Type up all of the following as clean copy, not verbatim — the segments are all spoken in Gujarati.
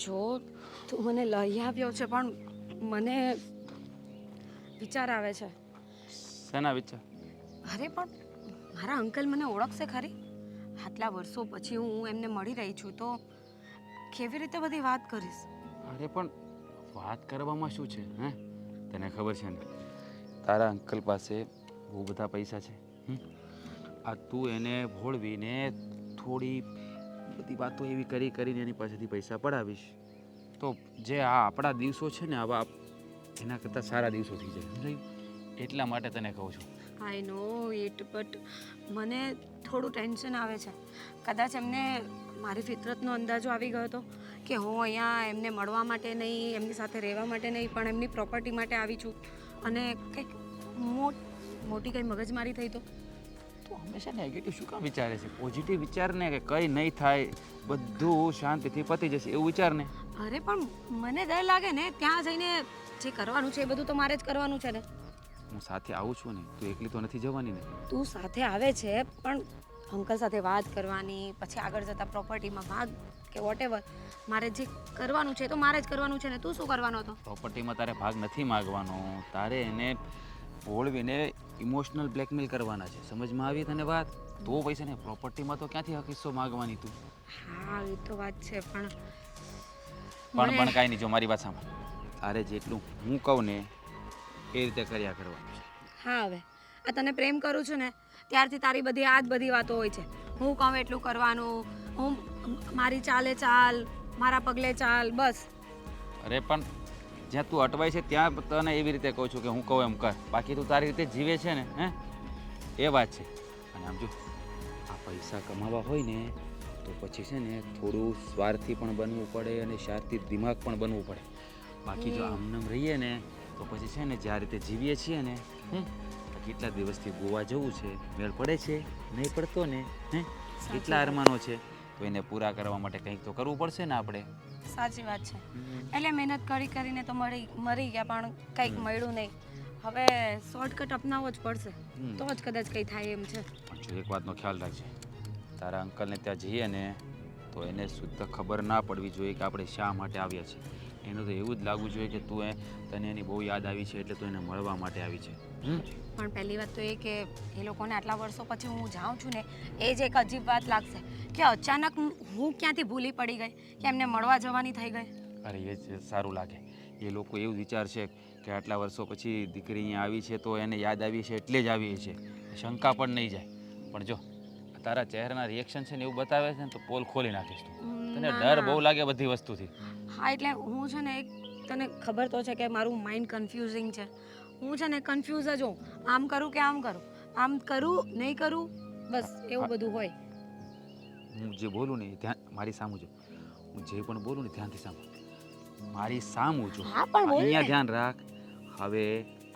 જો તું મને લઈ આવ્યો છે પણ મને વિચાર આવે છે. શેના વિચાર? અરે પણ મારા અંકલ મને ઓળખશે ખરી? આટલા વર્ષો પછી હું એમને મળી રહી છું તો કેવી રીતે બધી વાત કરીશ? અરે પણ વાત કરવામાં શું છે? હે, તને ખબર છે ને તારા અંકલ પાસે બહુ બધા પૈસા છે. આ તું એને ભોળવીને થોડી બધી વાતો એવી કરીને એની પાસેથી પૈસા પડાવીશ તો જે આ આપણા દિવસો છે ને આવા એના કરતાં સારા દિવસો થઈ જાય. સમજાયું? એટલા માટે તને કહું છું. આઈ નો ઇટ બટ મને થોડું ટેન્શન આવે છે. કદાચ એમને મારી ફિતરતનો અંદાજો આવી ગયો હતો કે હું અહીંયા એમને મળવા માટે નહીં, એમની સાથે રહેવા માટે નહીં, પણ એમની પ્રોપર્ટી માટે આવી છું અને કંઈક મોટી કંઈ મગજમારી થઈ તો તું હંમેશા નેગેટિવ શું કામ વિચારે છે? પોઝિટિવ વિચાર ને કે કંઈ નહીં થાય, બધું શાંતિથી પતી જશે એવું વિચાર ને. અરે પણ મને ડર લાગે ને ત્યાં જઈને જે કરવાનું છે એ બધું તો મારે જ કરવાનું છે ને. હું સાથે આવું છું ને, તું એકલી તો નથી જવાની ને? તું સાથે આવે છે પણ અંકલ સાથે વાત કરવાની, પછી આગળ જતા પ્રોપર્ટીમાં ભાગ કે વોટેવર મારે જે કરવાનું છે તો મારે જ કરવાનું છે ને. તું શું કરવાનો હતો? પ્રોપર્ટીમાં તારે ભાગ નથી માગવાનો, તારે એને ભોળવીને ઇમોશનલ બ્લેકમેલ કરવાના છે. સમજમાં આવી તને વાત? તો પૈસા ને પ્રોપર્ટીમાં તો ક્યાંથી હક હિસ્સો માગવાની તું? હા એ તો વાત છે પણ પણ કાંઈ નહીં, જો મારી વાત સાંભળ. તારે જેટલું હું કહું ને એ રીતે કર્યા કરવાનું છે. હા હવે આ તને પ્રેમ કરું છું ને ત્યારથી તારી બધી આ જ બધી વાતો હોય છે. હું કહું એટલું કરવાનું, હું મારી ચાલે ચાલ, મારા પગલે ચાલ, બસ. અરે પણ જ્યાં તું અટવાય છે ત્યાં તને એવી રીતે કહું છું કે હું કહું એમ કર, બાકી તું તારી રીતે જીવે છે ને. હે, એ વાત છે. અને આમ જો આ પૈસા કમાવા હોય ને તો પછી છે ને થોડું સ્વાર્થી પણ બનવું પડે અને શાર્થી દિમાગ પણ બનવું પડે. બાકી જો આમનામ રહીએ ને તો પછી છે ને જે આ રીતે જીવીએ છીએ ને, કેટલા દિવસથી ગોવા જવું છે, મેળ પડે છે? નહીં પડતો ને. હે, કેટલા અરમાનો છે તો એને પૂરા કરવા માટે કંઈક તો કરવું પડશે ને આપણે. સાચી વાત છે. એટલે મહેનત કરીને તો મરી ગયા પણ કંઈક મળ્યું નહીં. હવે શોર્ટકટ અપનાવવો જ પડશે તો જ કદાચ કંઈ થાય એમ છે. પણ જો એક વાતનો ખ્યાલ રાખજે, તારા અંકલને ત્યાં જઈએ ને તો એને શુદ્ધ ખબર ના પડવી જોઈએ કે આપણે શા માટે આવ્યા છીએ. એનું તો એવું જ લાગવું જોઈએ કે તને એની બહુ યાદ આવી છે એટલે તું એને મળવા માટે આવી છે. પણ પહેલી વાત તો એ કે એ લોકોને આટલા વર્ષો પછી હું જાઉં છું ને એ જ એક અજીબ વાત લાગશે કે અચાનક હું ક્યાંથી ભૂલી પડી ગઈ કે એમને મળવા જવાની થઈ ગઈ. અરે એ જ સારું લાગે. એ લોકો એવું વિચાર છે કે આટલા વર્ષો પછી દીકરી અહીંયા આવી છે તો એને યાદ આવી છે એટલે જ આવી છે, શંકા પણ નહીં જાય. પણ જો તારા ચહેરાના રિએક્શન છે ને એવું બતાવે છે ને તો પોલ ખોલી નાખીશ તું. તને ડર બહુ લાગે બધી વસ્તુથી. હા એટલે હું છે ને તને ખબર તો છે કે મારું માઇન્ડ કન્ફ્યુઝિંગ છે. હું છે ને કન્ફ્યુઝ જ હોઉં, આમ કરું કે આમ કરું, આમ કરું નહીં કરું, બસ એવું બધું હોય. હું જે બોલું ને ધ્યાન મારી સામું જો, હું જે પણ બોલું ને ધ્યાનથી સાંભળ, મારી સામું જો, અહીંયા ધ્યાન રાખ. હવે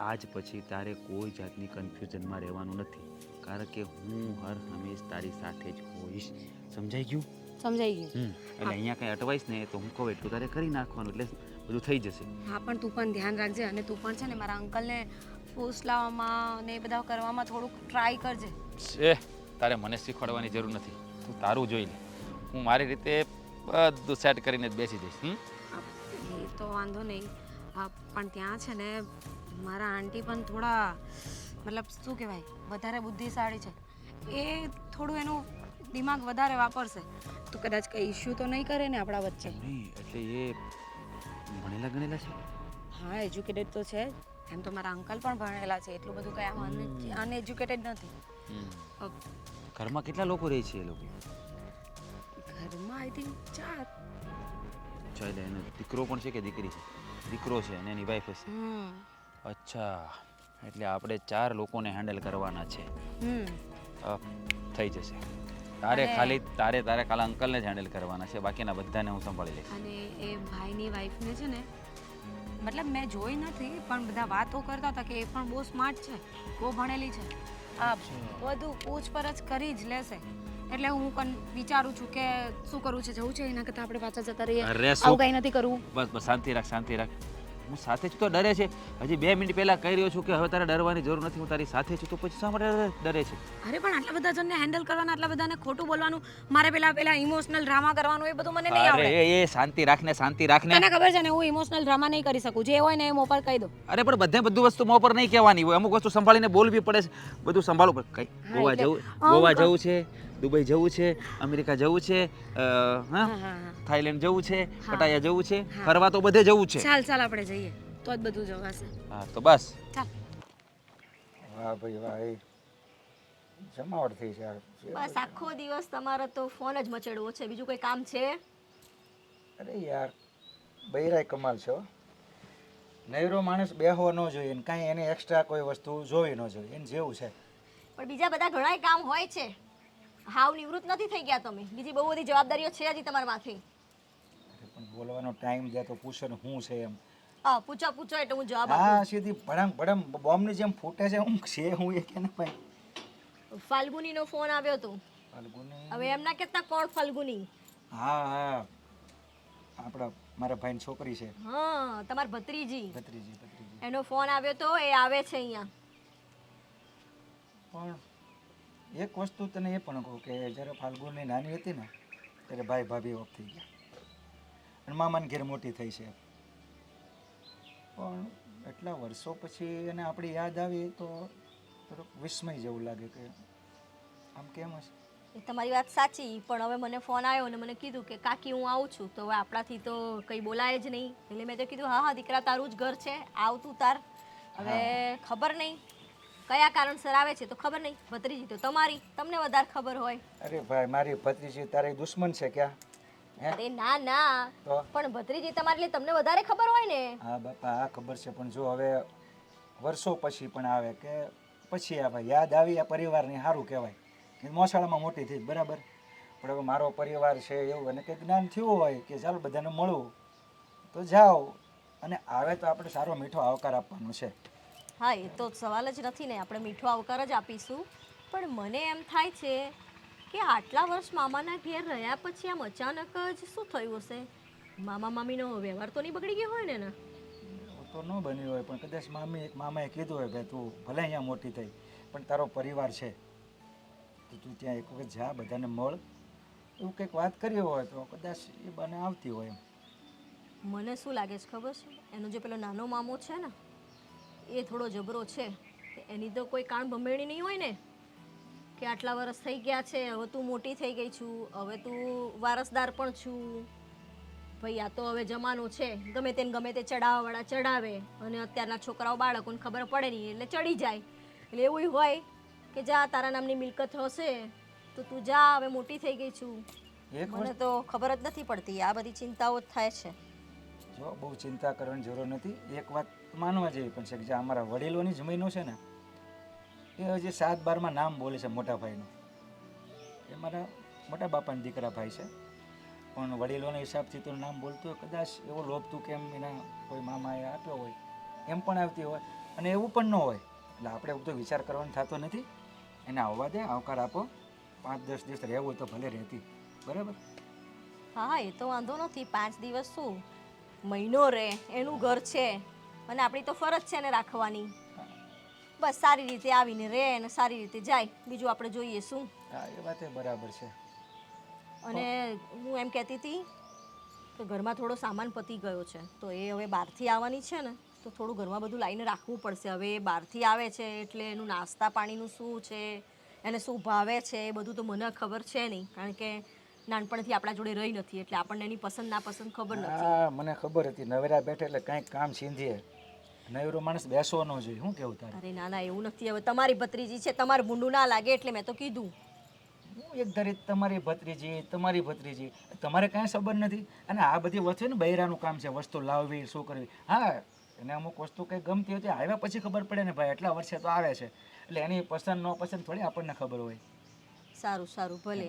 આજ પછી તારે કોઈ જાતની કન્ફ્યુઝનમાં રહેવાનું નથી, કારણ કે હું હર હંમેશ તારી સાથે જ હોઈશ. સમજાઈ ગયું? સમજાઈ ગયું. એટલે અહીંયા કંઈ અટવાઈશ ને તો હું કહું એટલું તારે કરી નાખવાનું એટલે બધું થઈ જશે. હા પણ તું પણ ધ્યાન રાખજે અને તું પણ છે ને મારા અંકલને ફૂસલાવવામાં ને એ બધા કરવામાં થોડુંક ટ્રાય કરજે. તારે મને શીખવાડવાની જરૂર નથી, તું તારું જોઈ લે. હું મારી રીતે બધું સેટ કરીને જ બેસી જઈશ. એ તો વાંધો નહીં. હા પણ ત્યાં છે ને મારા આંટી પણ થોડા મતલબ શું કહેવાય વધારે બુદ્ધિશાળી છે. એ થોડું એનું દિમાગ વધારે વાપરશે તો કદાચ કંઈ ઇશ્યુ તો નહીં કરે ને આપણા વચ્ચે. નહીં એટલે એ ભણેલા ગણેલા છે? હા એજ્યુકેટેડ તો છે એમ તો મારા અંકલ પણ ભણેલા છે, એટલું બધું કંઈ આમ અનએજ્યુકેટેડ નથી. ઘરમાં કેટલા લોકો રહે છે એ લોકો? ઘરમાં આઈ થિંક 4. ચાલે એનો દીકરો પણ છે કે દીકરી છે? દીકરો છે અને એની વાઈફ હશે. અચ્છા, એટલે આપણે 4 લોકોને હેન્ડલ કરવાના છે. થઈ જશે. તારે ખાલી અંકલને જ હેન્ડલ કરવાના છે, બાકીના બધાને હું સંભાળી લઈશ. અને એ ભાઈની વાઈફને છે ને મતલબ મેં જોઈ નથી પણ બધા વાતો કરતા હતા કે એ પણ બહુ સ્માર્ટ છે, બહુ ભણેલી છે. આ બધું પૂછપરછ કરી જ લેશે. એટલે હું વિચારું છું કે શું કરવું છે, જવું છે એના કરતાં આપણે પાછા જતા રહીએ. આવું કંઈ નથી કરવું. બસ શાંતિ રાખ. હું સાથે છું તો ડરે છે. હજી 2 મિનિટ પહેલા કહી રહ્યો છું કે હવે તારે ડરવાની જરૂર નથી, હું તારી સાથે છું, તો પછી શા માટે ડરે છે? અરે પણ આટલા બધા જણને હેન્ડલ કરવાના, આટલા બધાને ખોટું બોલવાનું, મારે પેલા ઇમોશનલ ડ્રામા કરવાનું, એ બધું મને નહીં અરે આવડે. એ શાંતિ રાખને, શાંતિ રાખને. તને ખબર છે ને હું ઇમોશનલ ડ્રામા નહીં કરી શકું, જે હોય ને એ મોં પર કહી દો. અરે પણ બધું વસ્તુ મોં પર નહીં કહેવાની હોય, અમુક વસ્તુ સંભાળીને બોલવી પડે છે. બધું સંભાળવું પડે. કઈ ગોવા જવું છે, દુબઈ જવું છે, અમેરિકા જવું છે, હા થાઈલેન્ડ જવું છે, પટાયા જવું છે, ફરવા તો બધે જવું છે. ચાલ આપણે જઈએ તો જ બધું જવાશે. હા તો બસ. ચાલ. વાહ ભાઈ વાહ, એ જમાવટ થઈ છે. બસ આખો દિવસ તમારે તો ફોન જ મચેડવો છે, બીજું કોઈ કામ છે? અરે યાર, બૈરાય કમાલ છે હો. નૈરો માણસ બેહવો ન જોઈએ ને કાંઈ એને એક્સ્ટ્રા કોઈ વસ્તુ જોવી ન જોઈએ, એને જેવું છે. પણ બીજા બધા ઘણાય કામ હોય છે. હાવ નિવૃત્ત નથી થઈ ગયા તમે, બીજી બહુ બધી જવાબદારીઓ છે હજી તમારા માથે. અરે પણ બોલવાનો ટાઈમ દે તો પૂછો ને શું છે એમ. હા પૂછો એટલે હું જવાબ આપું. હા સીધી ભડમ ભડમ બોમ્બની જેમ ફૂટે છે. હું છે હું એ કે ને ભાઈ. ફાલ્ગુનીનો ફોન આવ્યો હતો. ફાલ્ગુની? હવે એમ ના કહેતા કોણ ફાલ્ગુની? હા આપણા મારા ભાઈની છોકરી છે. હા તમાર ભત્રીજી. ભત્રીજી. એનો ફોન આવ્યો તો, એ આવે છે અહીંયા. પણ એક વસ્તુ તને એ પણ કહું કે જ્યારે ફાલ્ગુની નાની હતી ને ત્યારે ભાઈ ભાભી ઓફ થઈ ગયા અને મામાને ઘેર મોટી થઈ છે. પણ એટલા વર્ષો પછી એને આપણી યાદ આવી તો થોડુંક વિસ્મય જેવું લાગે કે આમ કેમ હશે. એ તમારી વાત સાચી, પણ હવે મને ફોન આવ્યો અને મને કીધું કે કાકી હું આવું છું, તો હવે આપણાથી તો કંઈ બોલાય જ નહીં. એટલે મેં તો કીધું હા દીકરા તારું જ ઘર છે, આવતું તાર. હવે ખબર નહીં કયા કારણસર આવે છે તો ખબર નહીં. ભત્રીજી તો તમારી, તમને વધારે ખબર હોય. અરે ભાઈ, મારી ભત્રીજી તારી દુશ્મન છે ક્યાં? અરે ના તો પણ ભત્રીજી તમારી એટલે તમને વધારે ખબર હોય ને. હા બાપા, આ ખબર છે, પણ જો હવે વર્ષો પછી પણ આવે કે પછી આવે યાદ આવી આ પરિવારની, સારું કહેવાય. મોસાળામાં મોટી થઈ બરાબર, પણ હવે મારો પરિવાર છે એવું અને કંઈક જ્ઞાન થયું હોય કે ચાલો બધાને મળવું તો જાઓ, અને આવે તો આપણે સારો મીઠો આવકાર આપવાનો છે. હા એ તો સવાલ જ નથી ને, આપણે મીઠો આવકાર જ આપીશું. પણ મને એમ થાય છે કે આટલા વર્ષ મામાના ઘેર રહ્યા પછી આમ અચાનક જ શું થયું હશે? મામા મામીનો વ્યવહાર તો નહીં બગડી ગયો હોય ને? એવું તો ન બન્યું હોય, પણ કદાચ મામાએ કીધું હોય ભાઈ તું ભલે અહીંયા મોટી થઈ પણ તારો પરિવાર છે તો તું ત્યાં એક વખત જા, બધાને મળ, એવું કંઈક વાત કરી હોય તો કદાચ એ બને આવતી હોય એમ. મને શું લાગે છે ખબર છે, એનો જે પેલો નાનો મામો છે ને એ થોડો જબરો છે. એની તો કોઈ કાન ભંભેણી નહીં હોય ને કે આટલા વર્ષ થઈ ગયા છે, હવે તું મોટી થઈ ગઈ છું, હવે તું વારસદાર પણ છું. ભાઈ આ તો હવે જમાનો છે, ગમે તે ચડાવવાવાળા ચડાવે, અને અત્યારના છોકરાઓ બાળકોને ખબર પડે નહીં એટલે ચડી જાય. એટલે એવું હોય કે જા તારા નામની મિલકત હશે તો તું જા, હવે મોટી થઈ ગઈ છું. મને તો ખબર જ નથી પડતી, આ બધી ચિંતાઓ જ થાય છે. જો બહુ ચિંતા કરવાની જરૂર નથી. એક વાત માનવા જેવી પણ છે કે જે અમારા વડીલોની જમીનો છે ને એ હજી 7-12માં નામ બોલે છે મોટા ભાઈનું. એ મારા મોટા બાપાના દીકરા ભાઈ છે, પણ વડીલોના હિસાબથી તો નામ બોલતું હોય. કદાચ એવો લોભ તું કેમ એના કોઈ મામાએ આપ્યો હોય એમ પણ આવતી હોય, અને એવું પણ ન હોય. એટલે આપણે બધો વિચાર કરવાનો થતો નથી. એને આવવા દે, આવકાર આપો. 5-10 દિવસ રહેવું હોય તો ભલે રહેતી, બરાબર? હા એ તો વાંધો નથી, 5 દિવસ શું મહિનો રહે, એનું ઘર છે અને આપણી તો ફરજ છે ને રાખવાની. બસ સારી રીતે આવીને રહે અને સારી રીતે જાય, બીજું આપણે જોઈએ શું. હા એ વાત બરાબર છે. અને હું એમ કહેતી હતી કે ઘરમાં થોડો સામાન પતી ગયો છે, તો એ હવે બહારથી આવવાની છે ને તો થોડું ઘરમાં બધું લાવીને રાખવું પડશે. હવે એ બહારથી આવે છે એટલે એનું નાસ્તા પાણીનું શું છે, એને શું ભાવે છે એ બધું તો મને ખબર છે નહીં, કારણ કે નાનપણથી આપણા જોડે રહી નથી એટલે આપણને એની પસંદ નાપસંદ ખબર નથી. હા મને ખબર હતી, નવરા બેઠે એટલે કાંઈક કામ સીંધીએ. નવરો માણસ બેસવો ન જોઈએ. શું કેવું તારે? અરે ના એવું નથી. હવે તમારી ભત્રીજી છે, તમારું મૂંડું ના લાગે એટલે મેં તો કીધું. હું એક ધારી તમારી ભત્રીજી, તમારે કાંઈ ખબર નથી. અને આ બધી વસ્તુ ને બૈરાનું કામ છે, વસ્તુ લાવવી, શું કરવી. હા એને અમુક વસ્તુ કંઈ ગમતી હતી, આવ્યા પછી ખબર પડે ને ભાઈ એટલા વર્ષે તો આવે છે, એટલે એની પસંદ ન પસંદ થોડી આપણને ખબર હોય. સારું ભલે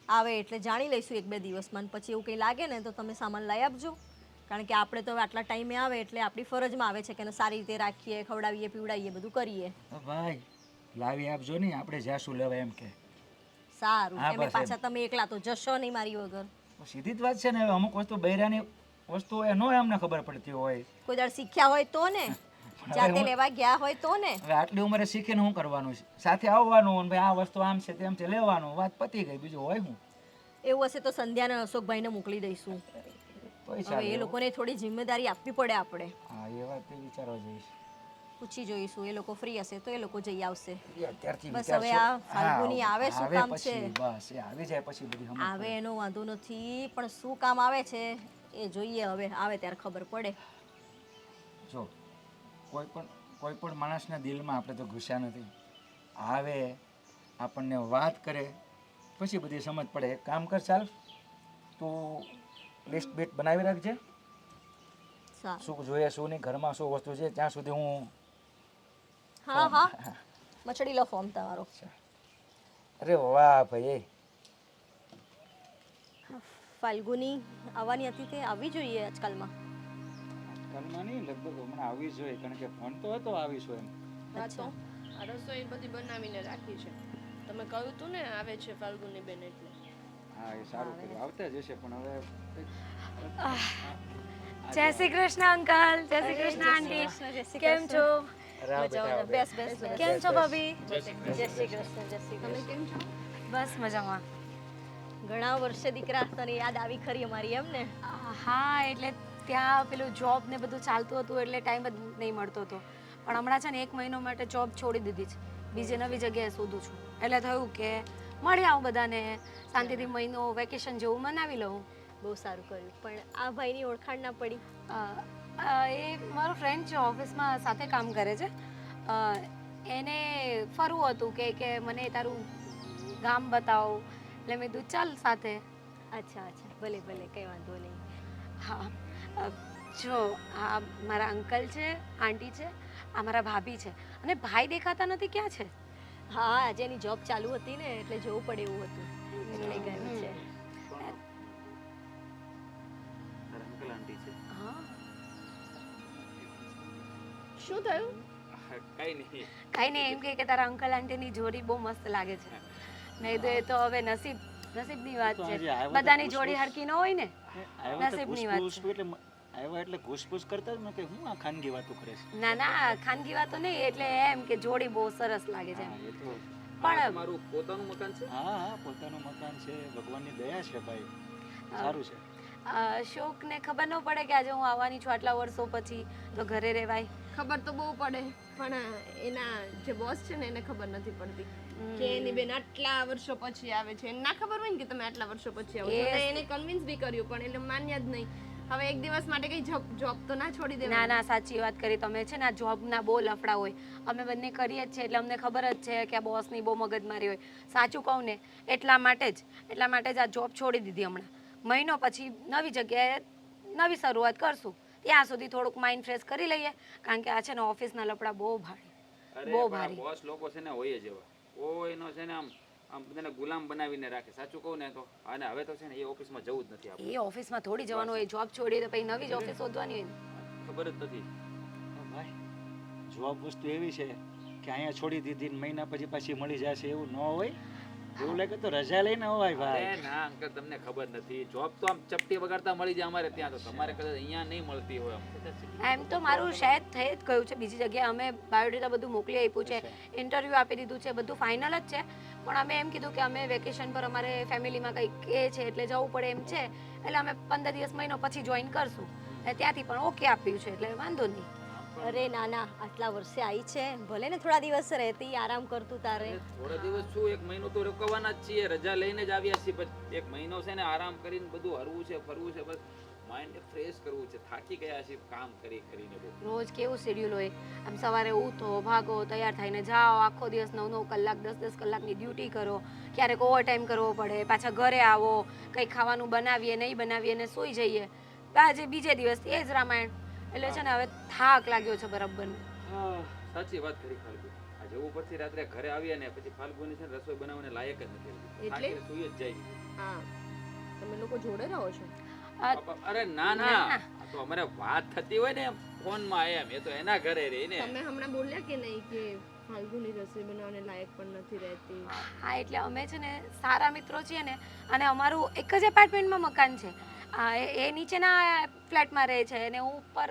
આવે એટલે જાણી લઈશું 1-2 દિવસમાં. પછી એવું કંઈ લાગે ને તો તમે સામાન લઈ આપજો, કારણ કે આપણે તો આટલા ટાઈમે આવે એટલે આપણી ફરજમાં આવે છે કે એને સારી રીતે રાખીએ, ખવડાવીએ, પીવડાવીએ, બધું કરીએ. ભાઈ લાવી આપજો ને, આપણે જાશું લેવા એમ કે. સારું. એમ પાછા તમે એકલા તો જશો નહીં મારી વગર. સીધી જ વાત છે ને. અમુક વસ્તુ બૈરાની વસ્તુ હોય ન અમને ખબર પડતી હોય. કોઈ દાડ શીખ્યા હોય તો ને, જાતે લેવા ગયા હોય તો ને. હવે આટલી ઉંમરે શીખીને શું કરવાનું છે? સાથે આવવાનું અને ભાઈ આ વસ્તુ આમ છે તેમ છે લેવાનું, વાત પતી ગઈ, બીજું હોય શું? એવું હશે તો સંધ્યાને અશોકભાઈને મોકલી દઈશું. તોય હવે ચાલે. એ લોકોને થોડી જિમ્મેદારી આપવી પડે આપણે. હા એ વાત એ વિચારવા જઈશ. પૂછી જોઈશું, એ લોકો ફ્રી હશે તો એ લોકો જઈ આવશે. અત્યારથી બસ વિચારશો. હવે આ ફાલ્ગુની આવે શું આવે કામ પછી, છે? બસ એ આવી જાય પછી બધી સમજ આવે પડે. એનો વાંધો નથી, પણ શું કામ આવે છે એ જોઈએ. હવે આવે ત્યારે ખબર પડે. જો કોઈ પણ માણસના દિલમાં આપણે તો ઘૂસ્યા નથી. આવે આપણને વાત કરે પછી બધી સમજ પડે. એક કામ કર, ચાલ તું લિસ્ટ બીટ બનાવી રાખજે, સારું. શું જોઈએ શું નહીં, ઘરમાં શું વસ્તુ છે, ત્યાં સુધી હું. હા હા, મચડી લો ફોર્મ તમારો. અરે વાહ ભાઈ, ફાલ્ગુની આવવાની હતી તે આવી જોઈએ આજકાલમાં. આજકાલમાં નહીં, લગભગ હમણાં આવી જ જોઈએ, કારણ કે ફોન તો હતો આવીશું એમ. હા તો આ રસોઈ બધી બનાવીને રાખી છે. તમે કહ્યું તું ને આવે છે ફાલ્ગુની બેન એટલે. હા એ સારું કર્યું, આવતા જ હશે પણ હવે જય શ્રી કૃષ્ણ અંકલ, જય શ્રી કૃષ્ણ આંટી, કેમ છો? અરે આ બેટા, આ બેસ બેસ બેસ. કેમ છો ભાભી? જય શ્રી કૃષ્ણ, જય શ્રી તમે કૃષ્ણ. કેમ છો? બસ મજામાં. ઘણા વર્ષે દીકરા તને યાદ આવી ખરી અમારી, એમ ને? હા, એટલે ત્યાં પેલું જોબ ને બધું ચાલતું હતું એટલે ટાઈમ જ નહીં મળતો હતો. પણ હમણાં છે ને 1 મહિનો માટે જોબ છોડી દીધી છે, બીજે નવી જગ્યાએ શોધું છું. એટલે થયું કે મળી આવું બધાને, શાંતિથી મહિનો વેકેશન જેવું મનાવી લઉં. બહુ સારું કર્યું. પણ આ ભાઈની ઓળખાણ ના પડી. એ મારો ફ્રેન્ડ છે, ઓફિસમાં સાથે કામ કરે છે. એને ફરવું હતું કે મને તારું ગામ બતાવો, એટલે મેં કીધું ચાલ સાથે. અચ્છા અચ્છા, ભલે ભલે, કંઈ વાંધો નહીં. હા, જો આ મારા અંકલ છે, આંટી છે, આ મારા ભાભી છે, અને ભાઈ દેખાતા નથી, ક્યાં છે? હા, આજે એની જોબ ચાલુ હતી ને એટલે જવું પડે એવું હતું એટલે ગયું છે. અંકલ આંટી છે. હા, શું થયું? કઈ નહીં. કાંઈ નહીં, એમ કે તારા અંકલ આંટીની જોડી બહુ મસ્ત લાગે છે. મેં કીધું એ તો હવે નસીબની વાત છે, બધાની જોડી હરકી ન હોય ને, નસીબની વાત છે. આવ્યા એટલે ઘૂસપૂસ કરતા જ મેં કે હું આ ખાનગી વાતો કરે છે. ના ના, ખાનગી વાતો નહીં, એટલે એમ કે જોડી બહુ સરસ લાગે છે. હા, એ તો પણ તમારું પોતાનું મકાન છે? હા હા, પોતાનું મકાન છે, ભગવાનની દયા છે ભાઈ, સારું છે. શોકને ખબર ન પડે કે આજે હું આવવાની છું આટલા વર્ષો પછી, તો ઘરે રહેવાય. ખબર તો બહુ પડે પણ એના જે બોસ છે ને એને ખબર નથી પડતી કે એની બેન આટલા વર્ષો પછી આવે છે. એને ના ખબર હોય ને કે તમે આટલા વર્ષો પછી આવો છો. અને એને કન્વિન્સ બી કર્યું પણ એટલે માન્યા જ નહીં. હવે એક દિવસ માટે કઈ જોબ તો ના છોડી ના દેવાય. ના, સાચી વાત કરી તમે. છે ને આ જોબના બહુ લફડા હોય, અમે બંને કરીએ જ છે એટલે અમને ખબર જ છે કે આ બોસની બહુ મગજમારી હોય. સાચું કહું ને, એટલા માટે જ આ જોબ છોડી દીધી. હમણાં મહિનો પછી નવી જગ્યાએ નવી શરૂઆત કરશું. ત્યાં સુધી થોડુંક માઇન્ડ ફ્રેશ કરી લઈએ, કારણ કે આ છે ને ઓફિસના લફડા બહુ ભારે, બહુ ભારે. બોસ લોકો છે ને હોય જ એવા. કોઈનો છે ને આમ બધાને ગુલામ બનાવીને રાખે. સાચું કહું ને તો. અને હવે તો છે ને એ ઓફિસમાં જવું જ નથી આપણે. એ ઓફિસમાં થોડી જવાનું હોય, જોબ છોડીએ તો પછી નવી જ ઓફિસ શોધવાની હોય ને. ખબર જ નથી. ભાઈ, જોબ વસ્તુ એવી છે કે અહીંયા છોડી દીધી ને મહિના પછી પાછી મળી જશે એવું ન હોય. એવું લાગે તો રજા લઈને અવાય ભાઈ. અરે ના અંકલ, તમને ખબર નથી. જોબ તો આમ ચપટી વગાડતા મળી જાય અમારે ત્યાં, તો તમારે કદાચ અહીંયા નહીં મળતી હોય. એમ તો મારું શાયદ થઈ જ ગયું છે બીજી જગ્યાએ. અમે બાયોડેટા બધું મોકલી આપ્યું છે, ઇન્ટરવ્યૂ આપી દીધું છે, બધું ફાઇનલ જ છે. પણ અમે એમ કીધું કે અમે વેકેશન પર અમારે ફેમિલીમાં કંઈક કે છે એટલે જવું પડે એમ છે, એટલે અમે 15 દિવસ મહિનો પછી જોઈન કરશું. અને ત્યાંથી પણ ઓકે આપ્યું છે એટલે વાંધો નહીં. અરે ના ના, આટલા વર્ષે આવી છે, ભલે ને થોડા દિવસ રહેતી, આરામ કરતું તારે. થોડા દિવસ શું, 1 મહિનો તો રોકવાના જ છીએ. રજા લઈને જ આવ્યા છીએ. પછી 1 મહિનો છે ને આરામ કરીને બધું હરવું છે, ફરવું છે, બસ માઇન્ડ ફ્રેશ કરવું છે. થાકી ગયા છીએ કામ કરીને બહુ. રોજ કેવું શેડ્યુલ હોય, આમ સવારે ઉઠો, ભાગો, તૈયાર થઈને જાઓ, આખો દિવસ 9-9 કલાક, 10-10 કલાકની ડ્યુટી કરો, ક્યારેક ઓવર ટાઈમ કરવો પડે, પાછા ઘરે આવો, કંઈ ખાવાનું બનાવીએ નહીં બનાવીએ ને સૂઈ જઈએ. આજે બીજે દિવસથી એ જ રામાયણ. એટલે છે ને હવે થાક લાગ્યો છે બરાબર. સાચી વાત કરી ફાલ્ગુ. આ જવું પછી રાત્રે ઘરે આવીએ ને પછી ફાલ્ગુની છે ને રસોઈ બનાવવાને લાયક જ નથી રહેતી. એટલે? થાકીને સૂઈ જ જાય. હા, તમે લોકો જોડે રહો છો? અરે ના ના, આ તો અમારે વાત થતી હોય ને ફોનમાં એમ, એ તો એના ઘરે રહી ને. તમે હમણાં બોલ્યા કે નહીં કે ફાલ્ગુની રસોઈ બનાવવાને લાયક પણ નથી રહેતી? હા, એટલે અમે છે ને સારા મિત્રો છીએ ને, અને અમારું એક જ એપાર્ટમેન્ટમાં મકાન છે. એ નીચેના ફ્લેટમાં રહે છે અને હું ઉપર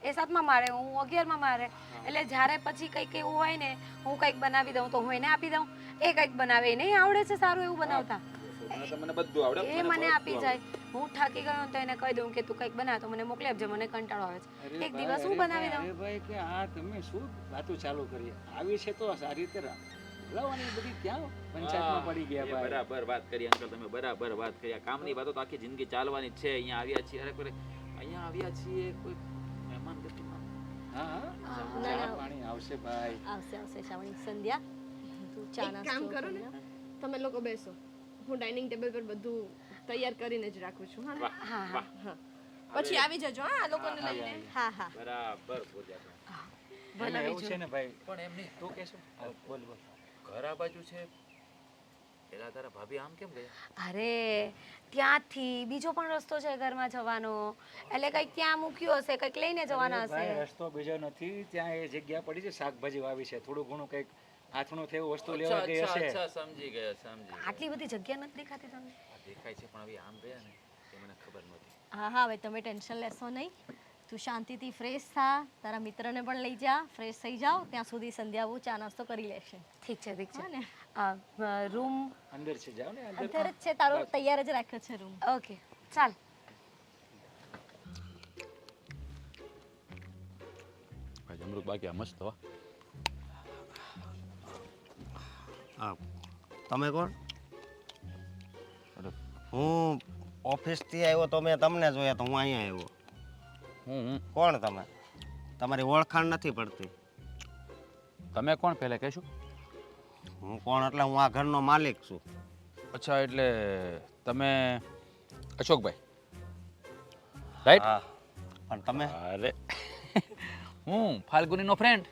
એ 7મા માળે, હું 11મા માળે. એટલે જ્યારે પછી કંઈક એવું હોય ને, હું કંઈક બનાવી દઉં તો હું એને આપી દઉં, એ કંઈક બનાવે, એને આવડે છે સારું એવું બનાવતા, મને બધું આવડે એ મને આપી જાય. હું થાકી ગયો તો એને કહી દઉં કે તું કંઈક બનાવ તો મને મોકલી આપજે, મને કંટાળો આવે છે. એક દિવસ હું બનાવી દઉં. અરે ભાઈ કે આ તમે શું વાતો ચાલુ કરી આવી છે તો સારી રીતે લાવવાની બધી ક્યાં પંચાયતમાં પડી ગયા ભાઈ. બરાબર વાત કરી અંકલ, તમે બરાબર વાત કરી. આ કામની વાતો તો આખી જિંદગી ચાલવાની જ છે. અહીંયા આવ્યા છીએ, અરે કોઈ અહીંયા આવ્યા છીએ, કોઈ મહેમાન ગતિમાં. હા હા ચા પાણી આવશે ભાઈ. આવશે આવશે શ્રાવણી. સંધ્યા તું ચા એક કામ નાસ્તો કરો ને, કર. તમે લોકો બેસો, હું ડાઇનિંગ ટેબલ પર બધું તૈયાર કરીને જ રાખું છું. હા ને? હા હા હા પછી આવી જજો હા આ લોકોને લઈને. હા હા બરાબર બોલ્યા તમે. એમાં એવું છે ને ભાઈ, પણ એમ નહીં, તું કહેશો બોલ બોલ. ઘર આ બાજુ છે, પેલા તારા ભાભી આમ કેમ ગયા? અરે ત્યાંથી બીજો પણ રસ્તો છે ઘરમાં જવાનો, એટલે કંઈક ત્યાં મૂક્યું હશે, કંઈક લઈને જવાના અરે ભાઈ, હશે. રસ્તો બીજો નથી, ત્યાં એ જગ્યા પડી છે, શાકભાજી વાવી છે, થોડું ઘણું કંઈક આથણું થયું વસ્તુ લેવા ગઈ હશે. સમજી ગયા, સમજી ગયા. આટલી બધી જગ્યા નથી દેખાતી તમને? આ દેખાય છે પણ હવે આમ ગયા ને એ મને ખબર નહોતી. હા હા હવે તમે ટેન્શન લેશો નહીં. તું શાંતિથી ફ્રેશ થા, તારા મિત્રને પણ લઈ જા, ફ્રેશ થઈ જાઓ. ત્યાં સુધી સંધ્યા બહુ ચા નાસ્તો કરી લેશે. ઠીક છે ઠીક હા છે. ને રૂમ અંદર છે, જાઓ ને અંદર. અત્યારે જ છે, તારો તૈયાર જ રાખ્યો છે રૂમ. ઓકે ચાલ. ભાઈ જમરૂક બાકી આ મસ્ત હો. હા તમે કોણ? અરે, હું ઓફિસથી આવ્યો તો મેં તમને જોયા તો હું અહીંયા આવ્યો. હું કોણ તમે? તમારી ઓળખાણ નથી પડતી. તમે કોણ પહેલા કહેશું? હું કોણ એટલે હું આ ઘરનો માલિક છું. અચ્છા, એટલે તમે અશોકભાઈ, રાઈટ? હા પણ તમે? અરે હું ફાલ્ગુનીનો ફ્રેન્ડ,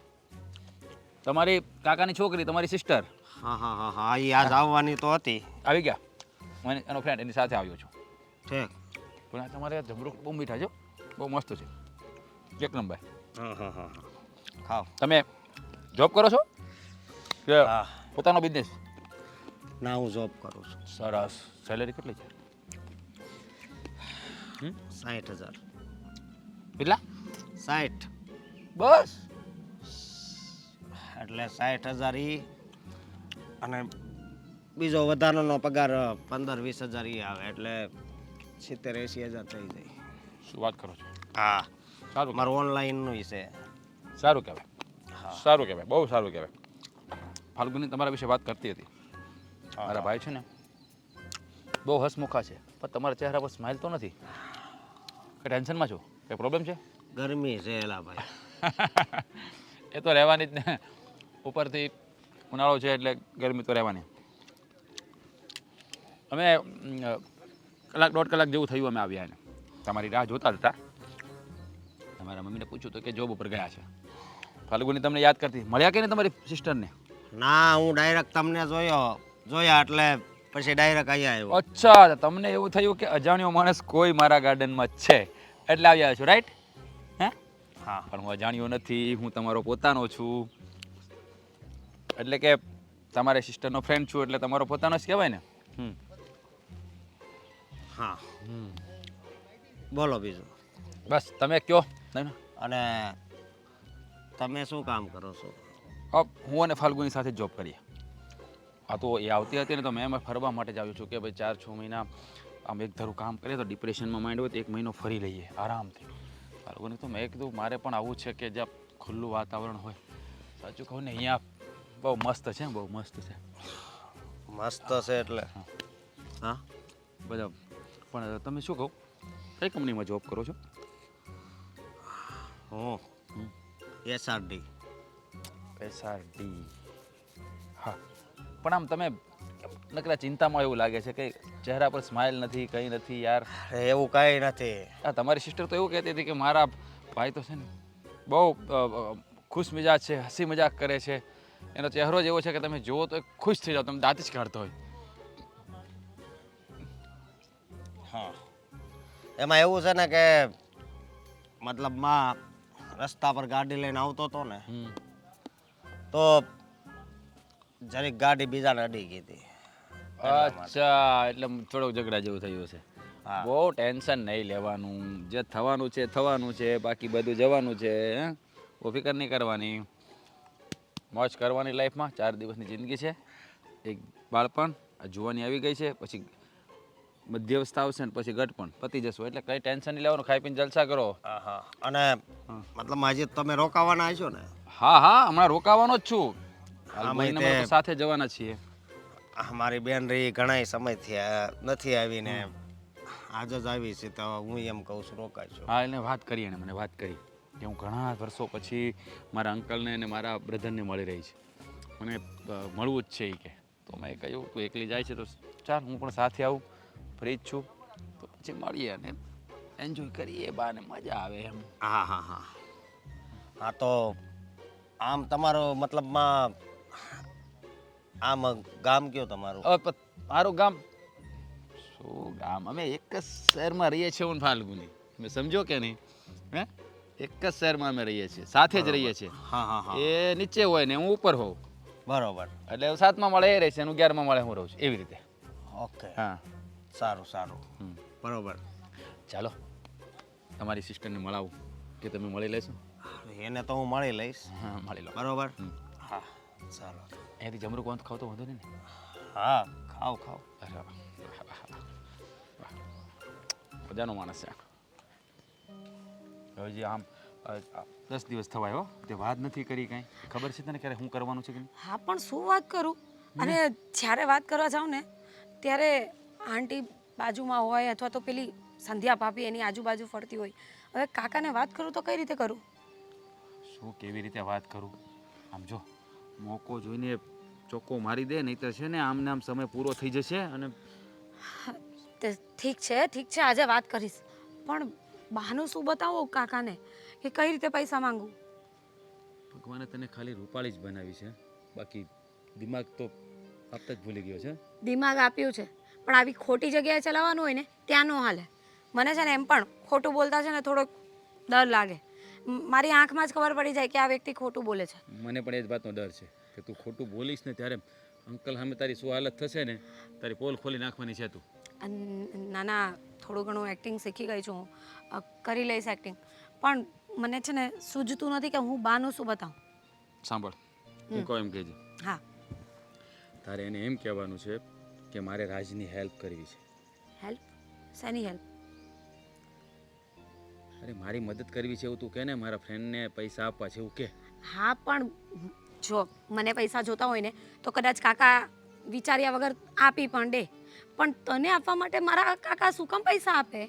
તમારી કાકાની છોકરી, તમારી સિસ્ટર હા હા હા હા એ આજ આવવાની તો હતી. આવી ગયા. હું એનો ફ્રેન્ડ, એની સાથે આવ્યો છું. ઠીક. પણ આ તમારે જમરૂક બહુ મીઠા છે, બહુ મસ્ત છે, એક નંબર. હા હા હા હા ખાઓ. તમે જોબ કરો છો કે હા પોતાનો બિઝનેસ? ના હું જોબ કરું છું. સરસ. સેલેરી કેટલી છે? 60,000. કેટલા? 60 બસ. એટલે 60,000 ઈ અને બીજો વધારાનો પગાર 15-20,000 ઈ આવે એટલે 70-80,000 થઈ જાય. શું વાત કરો છો? હા સારું, મારું ઓનલાઈનનું છે. સારું કહેવાય, સારું કહેવાય, બહુ સારું કહેવાય. ફાલ્ગુની તમારા વિશે વાત કરતી હતી. મારા ભાઈ છે ને બહુ હસમુખા છે, પણ તમારા ચહેરા પર સ્માઇલ તો નથી. કઈ ટેન્શનમાં છો? કઈ પ્રોબ્લેમ છે? ગરમી છે એલા ભાઈ. એ તો રહેવાની જ ને, ઉપરથી ઉનાળો છે એટલે ગરમી તો રહેવાની. અમે કલાક 1.5 કલાક જેવું થયું અમે આવ્યા એને. તમારી રાહ જોતા હતા. તમારા મમ્મીને પૂછ્યું તો કે જોબ ઉપર ગયા છે. ફાલ્ગુની તમને યાદ કરતી, મળ્યા કે નહીં તમારી સિસ્ટરને? ના હું ડાયરેક્ટ તમને જોયા એટલે પછી ડાયરેક્ટ અહીંયા આવ્યો. અચ્છા, તમને એવું થયું કે અજાણ્યો માણસ કોઈ મારા ગાર્ડનમાં છે એટલે આવ્યા છો, રાઈટ? હે? હા પણ હું અજાણ્યો નથી, હું તમારો પોતાનો છું. એટલે કે તમારા સિસ્ટરનો ફ્રેન્ડ છું એટલે તમારો પોતાનો જ કહેવાય ને. હા બોલો બીજું. બસ તમે કયો. અને તમે શું કામ કરો છો? હું અને ફાલ્ગુની સાથે જોબ કરીએ. આ તો એ આવતી હતી ને તો મેં ફરવા માટે જ આવ્યો છું કે ભાઈ 4-6 મહિના આમ એક ધારું કામ કરીએ તો ડિપ્રેશનમાં માઇન્ડ હોય તો 1 મહિનો ફરી લઈએ આરામથી. ફાલ્ગુની તો મેં કીધું મારે પણ આવું છે કે જ્યાં ખુલ્લું વાતાવરણ હોય. સાચું કહું ને અહીંયા બહુ મસ્ત છે, બહુ મસ્ત છે. મસ્ત છે એટલે હા બધા. પણ તમે શું કહો, કઈ કંપનીમાં જોબ કરો છો? હું SRD. SRD. હા, પણ આમ તમે નકરા ચિંતામાં એવું લાગે છે કે ચહેરા પર સ્માઇલ નથી, કંઈ નથી યાર. અરે એવું કાંઈ નથી. આ તમારી સિસ્ટર તો એવું કહેતી હતી કે મારા ભાઈ તો છે ને બહુ ખુશ મિજાજ છે, હસી મજાક કરે છે. એનો ચહેરો જ એવો છે કે તમે જુઓ તો ખુશ થઈ જાઓ, તમે દાંત જ કાઢતો હોય. હા એમાં એવું છે ને કે મતલબમાં રસ્તા પર ગાડી લઈને આવતો હતો ને તો જરીક ગાડી બીજાને અડી ગઈ હતી. અચ્છા, એટલે થોડોક ઝઘડા જેવું થયું હશે. હા. બહુ ટેન્શન નહીં લેવાનું, જે થવાનું છે થવાનું છે, બાકી બધું જવાનું છે. હે બહુ ફિકર નહીં કરવાની, મોજ કરવાની લાઈફમાં. 4 દિવસની જિંદગી છે, એક બાળપણ, આ જુવાની આવી ગઈ છે, પછી મધ્યવસ્થા આવશે ને પછી ગટપણ પતી જશો, એટલે કંઈ ટેન્શન નહીં લેવાનું, ખાઈ પીને જલસા કરો. હા હા અને મતલબ આજે તમે રોકાવાના હશો ને? હા હા, હમણાં રોકાવાનો જ છું. હાલ આમાંય મહિનામાં તે- તો સાથે જવાના છીએ. મારી બેન રહી ઘણા સમયથી નથી આવીને આજે જ આવી છે, તો હું એમ કહું છું રોકાઈશું. હા, એને વાત કરી, એને મને વાત કરી કે હું ઘણા વર્ષો પછી મારા અંકલને અને મારા બ્રધરને મળી રહી છે, મને મળવું જ છે એ કે. તો મેં કહ્યું તું એકલી જાય છે તો ચાલ હું પણ સાથે આવું, ફ્રી જ છું, તો પછી મળીએ અને એન્જોય કરીએ, બાને મજા આવે એમ. હા હા હા હા. તો આમ તમારો મતલબમાં આમ ગામ કયો તમારું? મારું ગામ શું ગામ, અમે એક જ શહેરમાં રહીએ છીએ હું ને ફાલ્ગુની, તમે સમજો કે નહીં? હે એક જ શહેરમાં અમે રહીએ છીએ, સાથે જ રહીએ છીએ. હા હા હા એ નીચે હોય ને હું ઉપર હોઉં, બરોબર. એટલે 7મા માળે એ રહે છે અને 11મા માળે હું રહું છું, એવી રીતે. ઓકે, હા, સારું સારું, હમ. બરોબર. ચાલો તમારી સિસ્ટરને મળાવું, કે તમે મળી લેશો? એને તો હું મળી લઈશ, હા, મળી લો. બરોબર. હમ. હા ચાલો. અહીંયાથી જમરૂક કોણ ખાવ તો વાંધો નહીં ને? હા ખાવ ખાવ. અરે વાહ, મજાનો માણસ છે. હવે જે આમ 10 દિવસ થવાય હો, તે વાત નથી કરી કાંઈ. ખબર છે તને ક્યારે શું કરવાનું છે કે નહીં? હા પણ શું વાત કરું, અને જ્યારે વાત કરવા જાઉં ને ત્યારે આંટી બાજુમાં હોય અથવા તો પેલી સંધ્યા ભાભી એની આજુબાજુ ફરતી હોય. હવે કાકાને વાત કરું તો કઈ રીતે કરું? શું કેવી રીતે વાત કરું? આમ જો, મોકો જોઈને ચોખ્ખો મારી દે, નહીં તો છે ને આમને આમ સમય પૂરો થઈ જશે. અને તે ઠીક છે, આજે વાત કરીશ, પણ બહાનું શું બતાવો કાકાને કે કઈ રીતે પૈસા માંગુ? ભગવાને તને ખાલી રૂપાળી જ બનાવી છે, બાકી દિમાગ તો આપતા જ ભૂલી ગયો છે. દિમાગ આપ્યું છે, પણ આવી ખોટી જગ્યાએ ચલાવવાનું હોય ને ત્યાં ન હાલે. મને છે ને એમ પણ ખોટું બોલતા છે ને થોડોક ડર લાગે. મારી આંખમાં જ ખબર પડી જાય કે આ વ્યક્તિ ખોટું બોલે છે. મને પણ એ જ વાતનો ડર છે કે તું ખોટું બોલીશ ને ત્યારે અંકલ સામે તારી શું હાલત થશે ને, તારી પોલ ખોલી નાખવાની છે તું. નાના થોડું ઘણું એક્ટિંગ શીખી ગઈ છું હું, કરી લઈશ એક્ટિંગ, પણ મને છે ને સૂઝતું નથી કે હું બાનું શું બતાવું. સાંભળ, હું કહું એમ કહેજે. હા. તારે એને એમ કહેવાનું છે કે મારે રાજની હેલ્પ કરવી છે. હેલ્પ? શેની હેલ્પ? અરે મારી મદદ કરવી છે એવું તું કહે ને, મારા ફ્રેન્ડને પૈસા આપવા છે એવું કે. હા પણ જો મને પૈસા જોતા હોય ને તો કદાચ કાકા વિચાર્યા વગર આપી પણ દે, પણ તને આપવા માટે મારા કાકા શું કામ પૈસા આપે?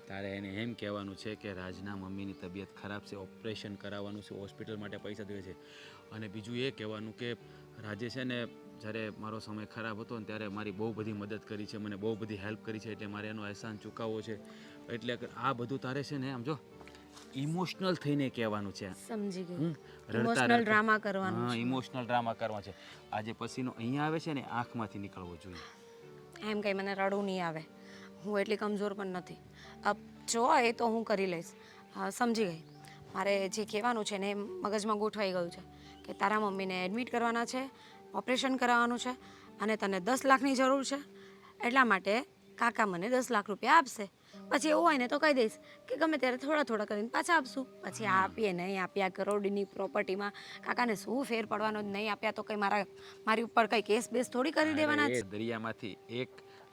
તારે એને એમ કહેવાનું છે કે રાજના મમ્મીની તબિયત ખરાબ છે, ઓપરેશન કરાવવાનું છે, હોસ્પિટલ માટે પૈસા જોઈએ છે. અને બીજું એ કહેવાનું કે રાજે છે ને જ્યારે મારો સમય ખરાબ હતો ને ત્યારે મારી બહુ બધી મદદ કરી છે, મને બહુ બધી હેલ્પ કરી છે, એટલે મારે એનો અહેસાન ચૂકવવો છે. એટલે આ બધું તારે છે ને આમ જો ઇમોશનલ થઈને કહેવાનું છે. સમજી ગઈ. રડતા ઇમોશનલ રડતા. ડ્રામા કરવાનું હા, છે. ઇમોશનલ ડ્રામા કરવા છે. આજે પછીનો અહીંયા આવે છે ને આંખમાંથી નીકળવો જોઈએ. એમ કંઈ મને રડવું નહીં આવે, હું એટલી કમજોર પણ નથી. જો એ તો હું કરી લઈશ. હા, સમજી ગઈ. મારે જે કહેવાનું છે ને એ મગજમાં ગોઠવાઈ ગયું છે કે તારા મમ્મીને એડમિટ કરવાના છે, ઓપરેશન કરાવવાનું છે અને તને 10 લાખની જરૂર છે, એટલા માટે કાકા મને 10 લાખ રૂપિયા આપશે. પછી એવું હોય ને તો કહી દઈશ કે ગમે ત્યારે થોડા થોડા કરીને પાછા આપશું. પછી આપીએ નહીં આપ્યા, કરોડની પ્રોપર્ટીમાં કાકાને શું ફેર પડવાનો? નહીં આપ્યા તો કંઈ મારી ઉપર કંઈ કેસ બેસ થોડી કરી દેવાના અરે, છે. દરિયામાંથી એક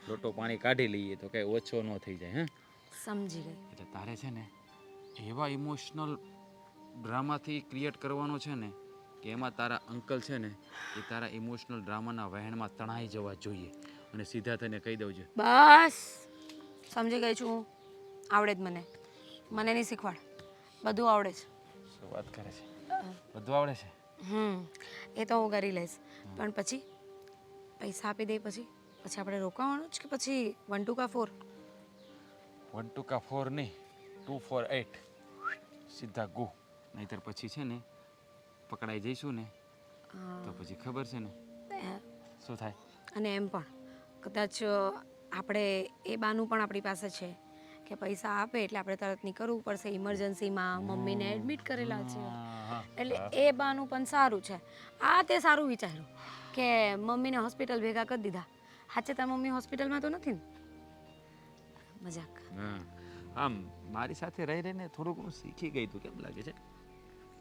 લોટો પાણી કાઢી લઈએ તો કઈ ઓછો ન થઈ જાય. હે, સમજી ગઈ. એટલે તારે છે ને એવા ઇમોશનલ ડ્રામાથી ક્રિએટ કરવાનો છે ને કે એમાં તારા અંકલ છે ને એ તારા ઇમોશનલ ડ્રામાના વહેણમાં તણાઈ જવા જોઈએ અને સીધા થઈને કહી દઉં છે. બસ સમજી ગઈ છું હું. આવડે જ મને નહીં શીખવાડ, બધું આવડે છે. શું વાત કરે છે? બધું આવડે છે? એ તો હું કરી લઈશ, પણ પછી પૈસા આપી દે પછી આપણે રોકાવાનું જ કે પછી 1 2 કા 4? 1 2 કા 4 નહીં, 2 4 8 સીધા ગો. નહીતર પછી છે ને પકડાઈ જઈશું ને તો પછી ખબર છે ને શું થાય. અને એમ પણ કદાચ આપણે એ બાનું પણ આપણી પાસે છે કે પૈસા આપે એટલે આપણે તરત નીકળવું પડશે ઇમરજન્સીમાં, મમ્મીને એડમિટ કરેલા છે, એટલે એ બાનું પણ સારું છે. તે સારું વિચાર્યું કે મમ્મીને હોસ્પિટલ ભેગા કરી દીધા. સાચે તાર મમ્મી હોસ્પિટલમાં તો નથી ને? મજાક. હા આમ મારી સાથે રહી રહીને થોડું ઘણું શીખી ગઈ તું કેમ લાગે છે?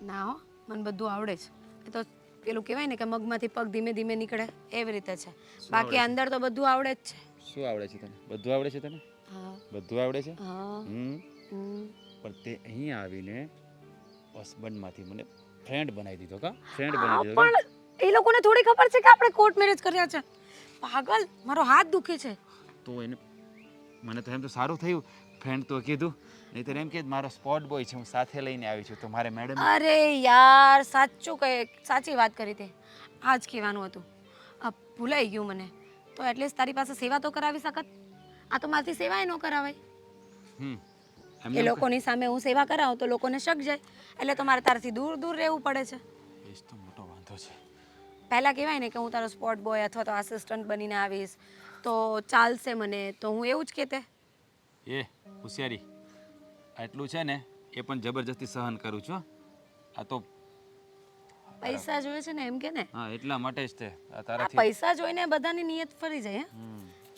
ના હો, મને બધું આવડે છે. એ તો પેલું કહેવાય ને કે મગમાંથી પગ ધીમે ધીમે નીકળે એવી રીતે છે. બાકી અંદર તો બધું આવડે જ છે. શું આવડે છે તને? બધું આવડે છે તને? હા બધું આવડે છે? હા હમ હમ. પણ તે અહીં આવીને હસબન્ડમાંથી મને ફ્રેન્ડ બનાવી દીધો કા? ફ્રેન્ડ હા, બનાવી દીધો કા? પણ એ લોકોને થોડી ખબર છે કે આપણે કોર્ટ મેરેજ કર્યા છે. પાગલ, મારો હાથ દુખે છે. તો એને મને તો એમ તો સારું થયું ફ્રેન્ડ તો કીધું, નહીંતર એમ કે મારો સ્પોટ બોય છે, હું સાથે લઈને આવી છું, તો મારે મેડમ અરે યાર, સાચી વાત કરી તે. આ જ કહેવાનું હતું. આ ભૂલાઈ ગયું મને. તો એટલીસ્ટ તારી પાસે સેવા તો કરાવી શકત. આ તો મારાથી સેવાય ન કરાવાય. એ લોકોની સામે હું સેવા કરાવું તો લોકોને શક જાય, એટલે તો મારે તારાથી દૂર દૂર રહેવું પડે છે. એ જ તો મોટો વાંધો છે. પહેલાં કહેવાય ને કે હું તારો સ્પોટ બોય અથવા તો આસિસ્ટન્ટ બનીને આવીશ તો ચાલશે મને, તો હું એવું જ કહેતે. એ હોશિયારી આટલું છે ને એ પણ જબરજસ્તી સહન કરું છું હો. આ તો પૈસા જોઈએ છે ને એમ કે ને, હા એટલા માટે જ તે આ આ તારાથી પૈસા જોઈને બધાની નિયત ફરી જાય.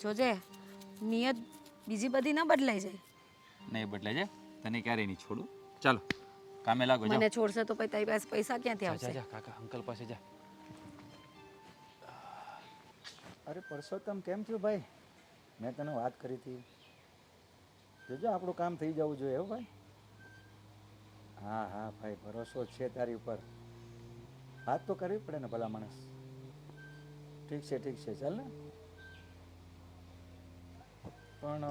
જોજે, નિયત બીજી બધી ન બદલાઈ જાય. નહીં બદલાય છે, તને ક્યારેય નહીં છોડું. ચાલો કામે લાગો જાઓ. મને છોડશે તો પછી તારી પાસે પૈસા ક્યાંથી જા આવશે? જા કાકા અંકલ પાસે જા. અરે પરસોત્તમ કેમ થયું ભાઈ? મેં તને વાત કરી હતી. જોજો આપણું કામ થઈ જવું જોઈએ હો ભાઈ. હા હા ભાઈ, ભરોસો છે તારી ઉપર. વાત તો કરવી પડે ને ભલા માણસ. ઠીક છે ચાલ ને. પણ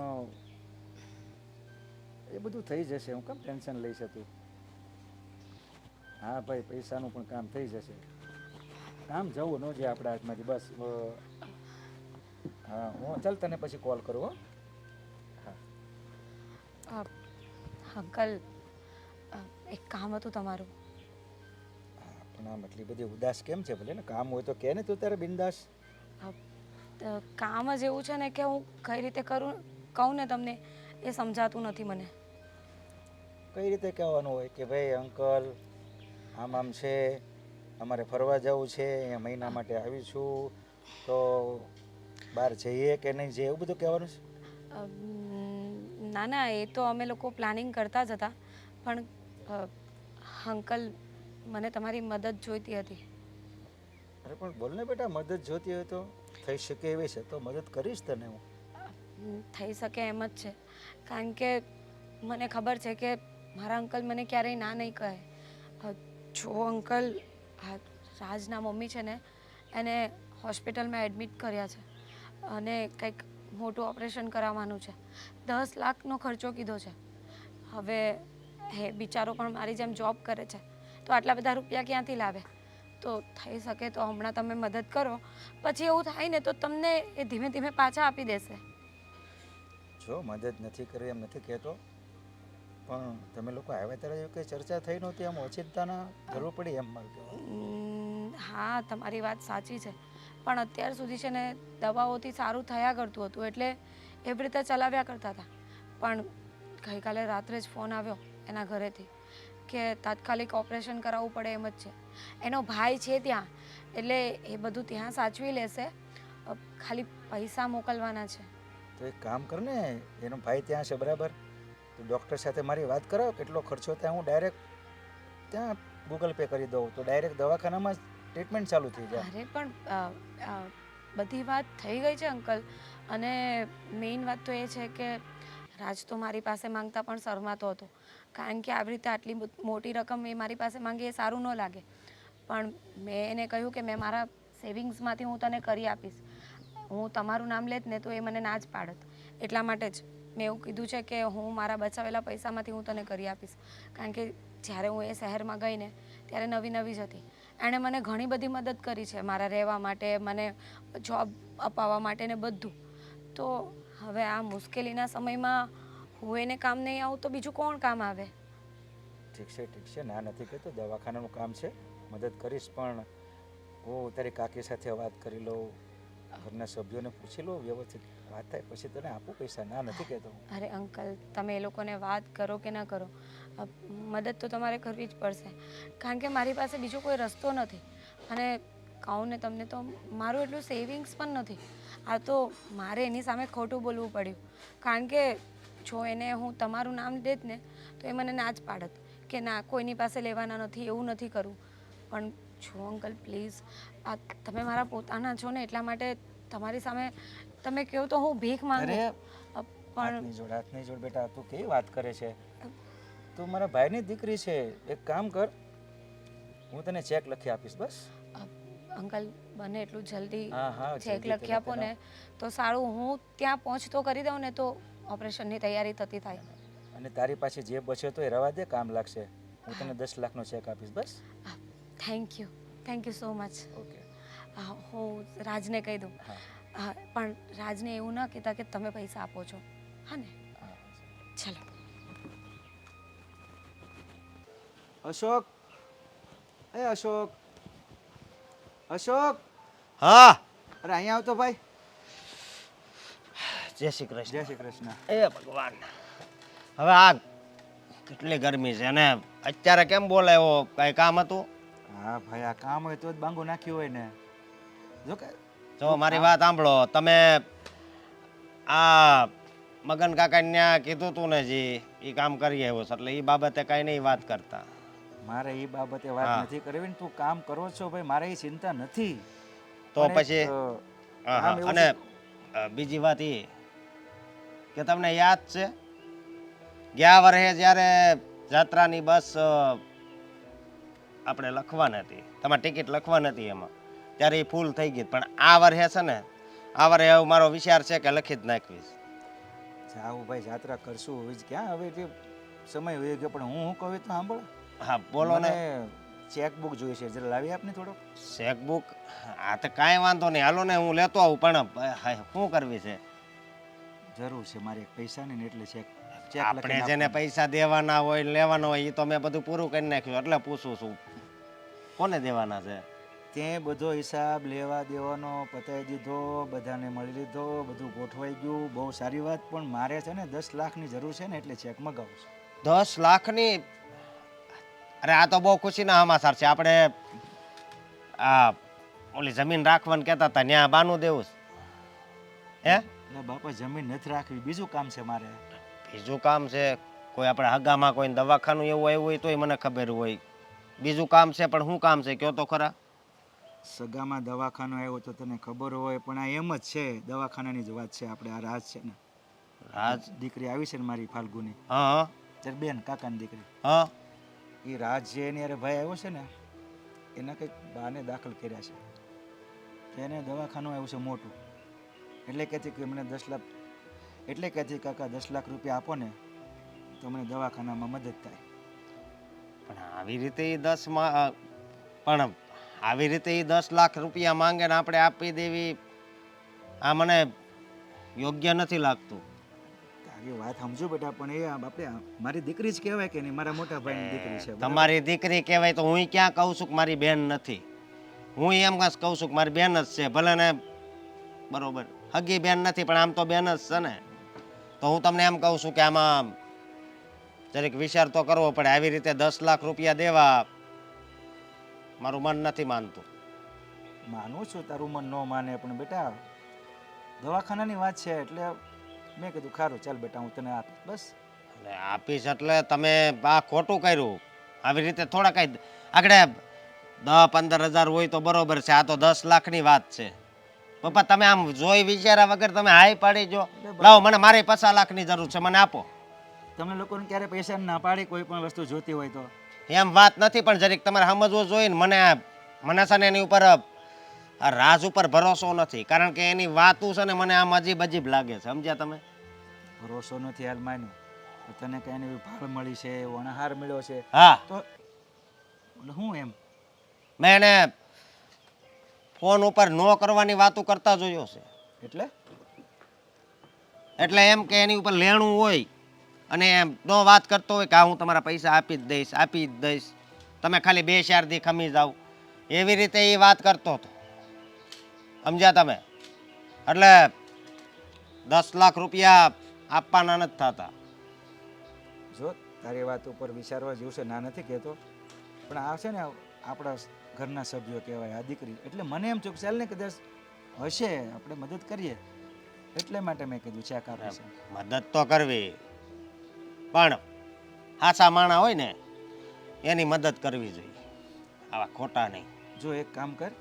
એ બધું થઈ જશે, હું કેમ ટેન્શન લઈશ તું? હા ભાઈ, પૈસાનું પણ કામ થઈ જશે. કામ જવું ન જે આપણા હાથમાંથી બસ. હા હું ચાલ તને પછી કોલ કરું હો. અંકલ, એક કામ હતું તમારું. પણ આમ એટલી બધી ઉદાસ કેમ છે? ભલે ને કામ હોય તો કે ને તું તારે બિંદાસ. કામ જ એવું છે ને કે હું કઈ રીતે કહું ને તમને એ સમજાતું નથી મને. કઈ રીતે કહેવાનું હોય કે ભાઈ અંકલ આમ છે, અમારે ફરવા જવું છે, અહીંયા મહિના માટે આવી છું, તો બહાર જઈએ કે નહીં જઈએ, એવું બધું કહેવાનું છે? ના ના, એ તો અમે લોકો પ્લાનિંગ કરતા જ હતા, પણ અંકલ મને તમારી મદદ જોઈતી હતી. અરે પણ બોલ ને બેટા, મદદ જોતી હોય તો થઈ શકે એવી છે તો મદદ કરીશ તને હું. થઈ શકે એમ જ છે, કારણ કે મને ખબર છે કે મારા અંકલ મને ક્યારેય ના નહીં કહે. જો અંકલ, આ રાજના મમ્મી છે ને એને હોસ્પિટલમાં એડમિટ કર્યા છે અને કંઈક મોટું ઓપરેશન કરાવવાનું છે. 10 લાખનો ખર્ચો કીધો છે. હવે એ બિચારો પણ મારી જેમ જોબ કરે છે, તો આટલા બધા રૂપિયા ક્યાંથી લાવે? તો થઈ શકે તો હમણાં તમે મદદ કરો, પછી એવું થાય ને તો તમને એ ધીમે ધીમે પાછા આપી દેશે. જો મદદ નથી કરવી એમ નથી કહેતો, પણ તમે લોકો આવ્યા ત્યારે કંઈ ચર્ચા થઈ નહોતી, આમ ઓચિંતાના જરૂર પડી એમ મારું કહેવાનું. હા, તમારી વાત સાચી છે, પણ અત્યાર સુધી છે ને દવાઓથી સારું થયા કરતું હતું, એટલે એવી રીતે ચલાવ્યા કરતા હતા. પણ ગઈકાલે રાત્રે જ ફોન આવ્યો એના ઘરેથી કે તાત્કાલિક ઓપરેશન કરાવવું પડે એમ જ છે. એનો ભાઈ છે ત્યાં, એટલે એ બધું ત્યાં સાચવી લેશે, ખાલી પૈસા મોકલવાના છે. તો એક કામ કર ને, એનો ભાઈ ત્યાં છે બરાબર, તો ડૉક્ટર સાથે મારી વાત કરાવો, કેટલો ખર્ચો ત્યાં હું ડાયરેક્ટ ત્યાં ગૂગલ પે કરી દઉં, તો ડાયરેક્ટ દવાખાનામાં ટ્રીટમેન્ટ ચાલુ થઈ જાય. અરે પણ બધી વાત થઈ ગઈ છે અંકલ, અને મેઇન વાત તો એ છે કે રાજ તો મારી પાસે માંગતા પણ શરમાતો હતો, કારણ કે આવી રીતે આટલી મોટી રકમ એ મારી પાસે માંગે એ સારું ન લાગે. પણ મેં એને કહ્યું કે મેં મારા સેવિંગ્સમાંથી હું તને કરી આપીશ. હું તમારું નામ લેત ને તો એ મને ના જ પાડત, એટલા માટે જ મેં એવું કીધું છે કે હું મારા બચાવેલા પૈસામાંથી હું તને કરી આપીશ. કારણ કે જ્યારે હું એ શહેરમાં ગઈ ને ત્યારે નવી જ હતી. એણે મને ઘણી બધી મદદ કરી છે, મારા રહેવા માટે, મને જોબ અપાવવા માટે ને બધું. તો હવે આ મુશ્કેલીના સમયમાં હું એને કામ નહીં આવું તો બીજું કોણ કામ આવે? ઠીક છે, ના નથી કહેતો, દવાખાનાનું કામ છે, મદદ કરીશ, પણ હું તારી કાકી સાથે વાત કરી લઉં, ઘરના સભ્યોને પૂછી લઉં, વ્યવસ્થિત વાત થાય પછી તને આપું પૈસા, ના નથી કહેતો. અરે અંકલ, તમે એ લોકોને વાત કરો કે ન કરો, મદદ તો તમારે કરવી જ પડશે, કારણ કે મારી પાસે બીજો કોઈ રસ્તો નથી. અને કહું ને તમને તો મારું એટલું સેવિંગ્સ પણ નથી. આ તો મારે એની સામે ખોટું બોલવું પડ્યું, કારણ કે જો એને હું તમારું નામ દેત ને તો એ મને ના જ પાડત કે ના કોઈની પાસે લેવાના નથી, એવું નથી કરવું. પણ જો અંકલ પ્લીઝ, આ તમે મારા પોતાના છો ને એટલા માટે તમારી સામે તમે કહો તો હું ભીખ માંગુ. અરે પણ હાથની જોડ બેટા, તું કેવી વાત કરે છે? તું મારા ભાઈની દીકરી છે. એક કામ કર, હું તને ચેક લખી આપીશ બસ. અંકલ બને એટલું જલ્દી હા, ચેક જલ્દી લખી આપો ને તો સારું. હું ત્યાં પહોંચતો કરી દઉં ને તો ઓપરેશનની તૈયારી થતી થાય. અને તારી પાસે જે બચે તો એ રવા દે, કામ લાગશે. હું તને 10 લાખનો ચેક આપીશ બસ. Thank you so much. Okay. હું રાજને કહી દઉં. હા પણ રાજને એવું ન કહેતા કે તમે પૈસા આપો છો, હા ને? હા. ચલો. અશોક, એ અશોક, અશોક, હા અરે અહીંયા આવતો ભાઈ. જય શ્રી કૃષ્ણ. જય શ્રી કૃષ્ણ. એ ભગવાન, હવે આ કેટલી ગરમી છે અને અત્યારે કેમ બોલાવ્યો? કઈ કામ હતું? હા ભાઈ, આ કામ હોય તો જ બાંગુ નાખ્યું હોય ને. જો કે જો મારી વાત સાંભળો. તમે આ મગન કાકા ત્યાં કીધું તું ને જી એ કામ કરી આવ્યો છે, એટલે એ બાબતે કઈ નહીં વાત કરતા. મારે એ બાબતે હા. વાત નથી કરવી ને. તું કામ કરો છો ભાઈ, મારે એ ચિંતા નથી. તો પણ એક, પછી હા, કામ એવું અને છે. બીજી વાત એ કે તમને યાદ છે ગયા વર્ષે જ્યારે જાત્રાની બસ આપણે લખવાની હતી, તમારી ટિકિટ લખવાની હતી એમાં, ત્યારે એ ફૂલ થઈ ગઈ. પણ આ વર્ષે છે ને, આ વર્ષે એવો મારો વિચાર છે કે લખી જ નાખવીશ. જાવું ભાઈ, જાત્રા કરશું. હવે જ ક્યાં, હવે જે સમય વહી ગયો. પણ હું કહું તો સાંભળ. હા બોલો ને. ચેકબુક જોઈએ છે, જરા લાવી આપને થોડોક. ચેકબુક? હા તો કાંઈ વાંધો નહીં, હાલો ને હું લેતો આવું. પણ શું કરવી છે? જરૂર છે મારે પૈસાની ને એટલે ચેક આપણે જેને પૈસા દેવાના હોય લેવાના હોય એ તો મેં બધું પૂરું કરી નાખ્યું, એટલે પૂછું છું કોને દેવાના છે? ત્યાં બધો હિસાબ લેવા દેવાનો પતાવી દીધો, બધાને મળી લીધો, બધું ગોઠવાઈ ગયું. બહુ સારી વાત. પણ મારે છે ને 10 લાખની જરૂર છે ને એટલે ચેક મગાવું છું. 10 લાખની? અરે આ તો બહુ ખુશીના સમાચાર છે. આપણે આ ઓલી જમીન રાખવાનું કહેતા હતા, ત્યાં બાનું દેવું છે. હે? એટલે બાપા જમીન નથી રાખવી, બીજું કામ છે મારે. બીજું કામ છે? કોઈ આપણે હગામાં કોઈ દવાખાનું એવું આવ્યું હોય તોય મને ખબર હોય. બીજું કામ છે, પણ શું કામ છે કયો તો ખરા. સગામાં દવાખાનું આવ્યું તો તને ખબર હોય, પણ આ એમ જ છે, દવાખાનાની જ વાત છે. આપણે આ રાજ છે ને, રાજ? દીકરી આવી છે ને મારી ફાલ્ગુની, હા તારી બેન કાકાની દીકરી. હા. એ રાજ જે એની અરે ભાઈ આવ્યો છે ને, એના કંઈક બાને દાખલ કર્યા છે. તો એને દવાખાનું આવ્યું છે મોટું. એટલે કહેતી કે મને 10 લાખ, એટલે કહેતી કાકા 10 લાખ રૂપિયા આપો ને તો મને દવાખાનામાં મદદ થાય. પણ આવી રીતે એ 10 પણ આવી રીતે એ 10 લાખ રૂપિયા માંગે ને આપણે આપી દેવી, આ મને યોગ્ય નથી લાગતું. તારી વાત સમજુ બેટા, પણ એ આપણે મારી દીકરી જ કહેવાય કે નહીં? મારા મોટા ભાઈની દીકરી છે. બરાબર? તમારી દીકરી કહેવાય તો હું ક્યાં કહું છું કે મારી બેન નથી? હું એમ કાંઈ કહું છું કે મારી બેન જ છે. ભલે ને બરોબર હગી બેન નથી, પણ આમ તો બેન જ છે ને. તો હું તમને એમ કહું છું કે આમાં જરીક વિચાર તો કરવો પડે. આવી રીતે 10 લાખ રૂપિયા દેવા મારું મન નથી માનતું. માનું છું તારું મન ન માને, પણ બેટા દવાખાનાની વાત છે એટલે મેં કીધું ખારું ચાલ બેટા હું તને આપીશ બસ. એટલે આપીશ એટલે તમે આ ખોટું કર્યું. આવી રીતે થોડા કઈ આગળ 10-15 હજાર હોય તો બરોબર છે, આ તો 10 લાખની વાત છે. પપ્પા તમે આમ જોઈ વિચાર્યા વગર તમે હાઈ પાડી જો, લાવો મને મારી 50 લાખની જરૂર છે, મને આપો. તમે લોકોને ક્યારે પૈસા ના પાડી કોઈ પણ વસ્તુ જોતી હોય તો? એમ વાત નથી, પણ જરીક તમારે સમજવું જોઈએ ને. મને છે ને એની ઉપર આ રાજ ઉપર ભરોસો નથી, કારણ કે એની વાતું છે ને મને આમ અજીબ અજીબ લાગે છે. સમજ્યા તમે? ભરોસો નથી હાલ માન્યું તો તને કઈ એની ભાળ મળી છે, વણહાર મળ્યો છે હા, તો હું એમ મેં એને ફોન ઉપર નો કરવાની વાતો કરતા જોયો છે. એટલે એમ કે એની ઉપર લેણું હોય અને એમ નો વાત કરતો હોય કે આ હું તમારા પૈસા આપી જ દઈશ, તમે ખાલી 2-4 દી ખમી જાઓ, એવી રીતે એ વાત કરતો હતો. સમજ્યા તમે? એટલે 10 લાખ રૂપિયા આપવાના નથી થતા. જો તારી વાત ઉપર વિચારવા જેવું છે, ના નથી કહેતો, પણ આ છે ને આપણા ઘરના સભ્યો કહેવાય, આ દીકરી. એટલે મને એમ થયું કે ચાલ ને કદાચ હશે આપણે મદદ કરીએ, એટલે માટે મેં કીધું ચેક આપે છે. મદદ તો કરવી, પણ હાસા માણા હોય ને એની મદદ કરવી જોઈએ, આવા ખોટા નહીં. જો એક કામ કર,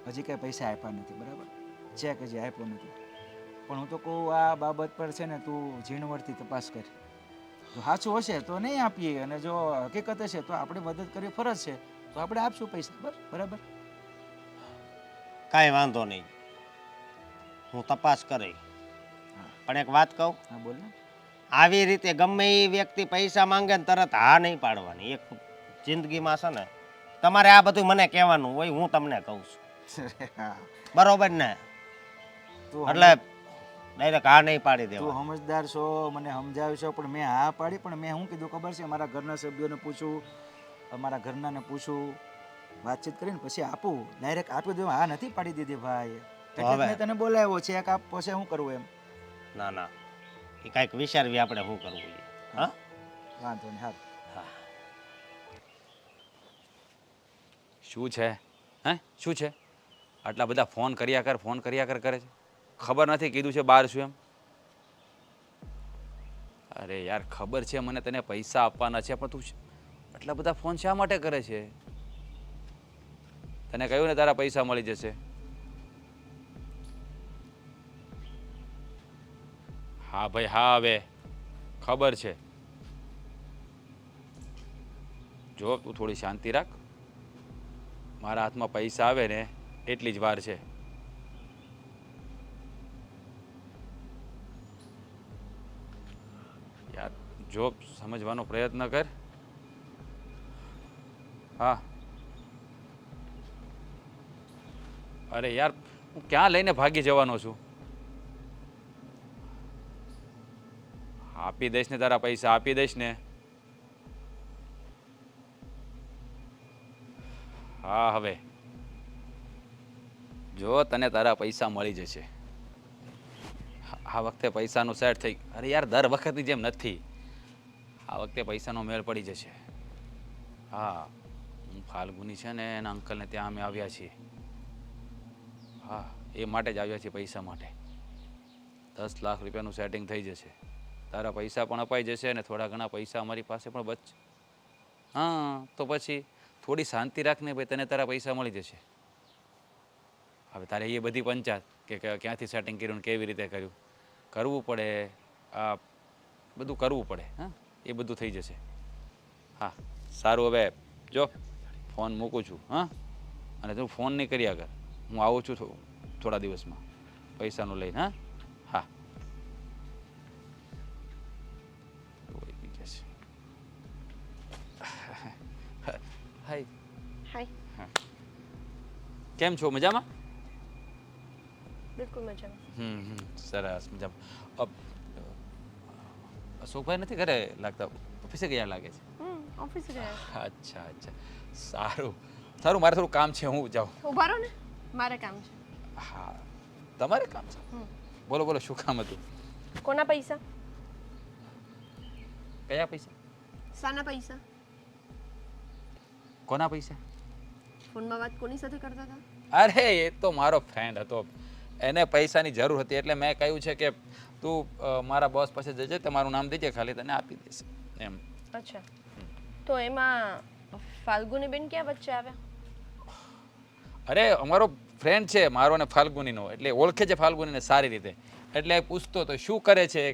હજી કાંઈ પૈસા આપ્યા નથી બરાબર, ચેક હજી આપ્યો નથી, પણ હું તો કહું આ બાબત પર છે ને તું ઝીણવટથી તપાસ કર. જો સાચું હશે તો નહીં આપીએ, અને જો હકીકત હશે તો આપણે મદદ કરવી ફરજ છે, તો આપણે આપશું પૈસા. બરાબર? કાંઈ વાંધો નહીં, હું તપાસ કરી. પણ એક વાત કહું, હા બોલ ને. આવી રીતે ગમે એ વ્યક્તિ પૈસા માંગે ને તરત હા નહીં પાડવાની. એક જિંદગીમાં છે ને તમારે આ બધું મને કહેવાનું હોય, હું તમને કહું છું, હા, બરોબર ને? તું એટલે ડાયરેક્ટ હા નહીં પાડી તું દેવા. સમજદાર છો, મને સમજાવ્યું છે, પણ મેં હા પાડી. પણ મેં શું કીધું ખબર છે? મારા ઘરના સભ્યોને પૂછું, અમારા ઘરનાને પૂછું, વાતચીત કરીને પછી આપું. ડાયરેક્ટ આપી દેવું, હા નથી પાડી દીધી ભાઈ. એટલે જ હવે? મેં તને બોલાવ્યો છે, એક આપ પછી શું કરવું એમ. ના ના, એ કાંઈક વિચારવી આપણે શું કરવું જોઈએ. હા, વાંધો નહીં. હા, શું છે? હે શું છે? આટલા બધા ફોન કર્યા કર કરે છે. ખબર નથી કીધું છે બહાર છું એમ? અરે યાર ખબર છે મને તને પૈસા આપવાના છે, પણ તું આટલા બધા ફોન શા માટે કરે છે? તને કહ્યું ને તારા પૈસા મળી જશે. હા ભાઈ હા, હવે ખબર છે. જો તું થોડી શાંતિ રાખ. મારા હાથમાં પૈસા આવે ને એટલી જ વાર છે. યાર જો સમજવાનો પ્રયત્ન કર. હા અરે યાર હું ક્યાં લઈને ભાગી જવાનો છું? આપી દઈશ ને તારા પૈસા, આપી દઈશ ને. હા હવે જો તને તારા પૈસા મળી જશે. આ વખતે પૈસાનું સેટ થઈ. અરે યાર દર વખતની જેમ નથી, આ વખતે પૈસાનો મેળ પડી જશે. હા હું ફાલ્ગુની છે ને એના અંકલને ત્યાં અમે આવ્યા છીએ. હા એ માટે જ આવ્યા છીએ, પૈસા માટે. 10 લાખ રૂપિયાનું સેટિંગ થઈ જશે. તારા પૈસા પણ અપાઈ જશે અને થોડા ઘણા પૈસા અમારી પાસે પણ બચશે. હા તો પછી થોડી શાંતિ રાખને ભાઈ, તને તારા પૈસા મળી જશે. હવે તારે એ બધી પંચાયત કે ક્યાંથી સેટિંગ કર્યું ને કેવી રીતે કર્યું કરવું પડે, આ બધું કરવું પડે. હા એ બધું થઈ જશે. હા સારું, હવે જો ફોન મૂકું છું. હા અને તું ફોન નહીં કર્યા કર, હું આવું છું થોડા દિવસમાં પૈસાનું લઈને. હા હા હાય હાય, કેમ છો? મજામાં? બિલકુલ મજામાં. સરસ મજામાં. અશોકભાઈ નથી ઘરે લાગતા, ઓફિસે ગયા લાગે છે. ઓફિસે ગયા. અચ્છા અચ્છા સારું સારું, મારે થોડું કામ છે, હું જાઉં. ઉભા રહો ને, મારે કામ છે. હા તમારે કામ છે? બોલો બોલો, શું કામ હતું? કોના પૈસા? કયા પૈસા? શાના પૈસા? કોના પૈસા? ફોનમાં વાત કોની સાથે કરતા હતા? અરે એ તો મારો ફ્રેન્ડ હતો, એને પૈસાની જરૂર હતી એટલે મેં કહ્યું છે કે તું મારા બોસ પાસે જજે, તમારું નામ દેજે, ખાલી તને આપી દેશે એમ. અચ્છા, તો એમાં ફાલ્ગુની બેન ક્યાં વચ્ચે આવ્યા? અરે અમારો ફ્રેન્ડ છે મારો ને ફાલ્ગુનીનો, એટલે ઓળખે છે ફાલ્ગુનીને સારી રીતે, એટલે પૂછતો તો શું કરે છે,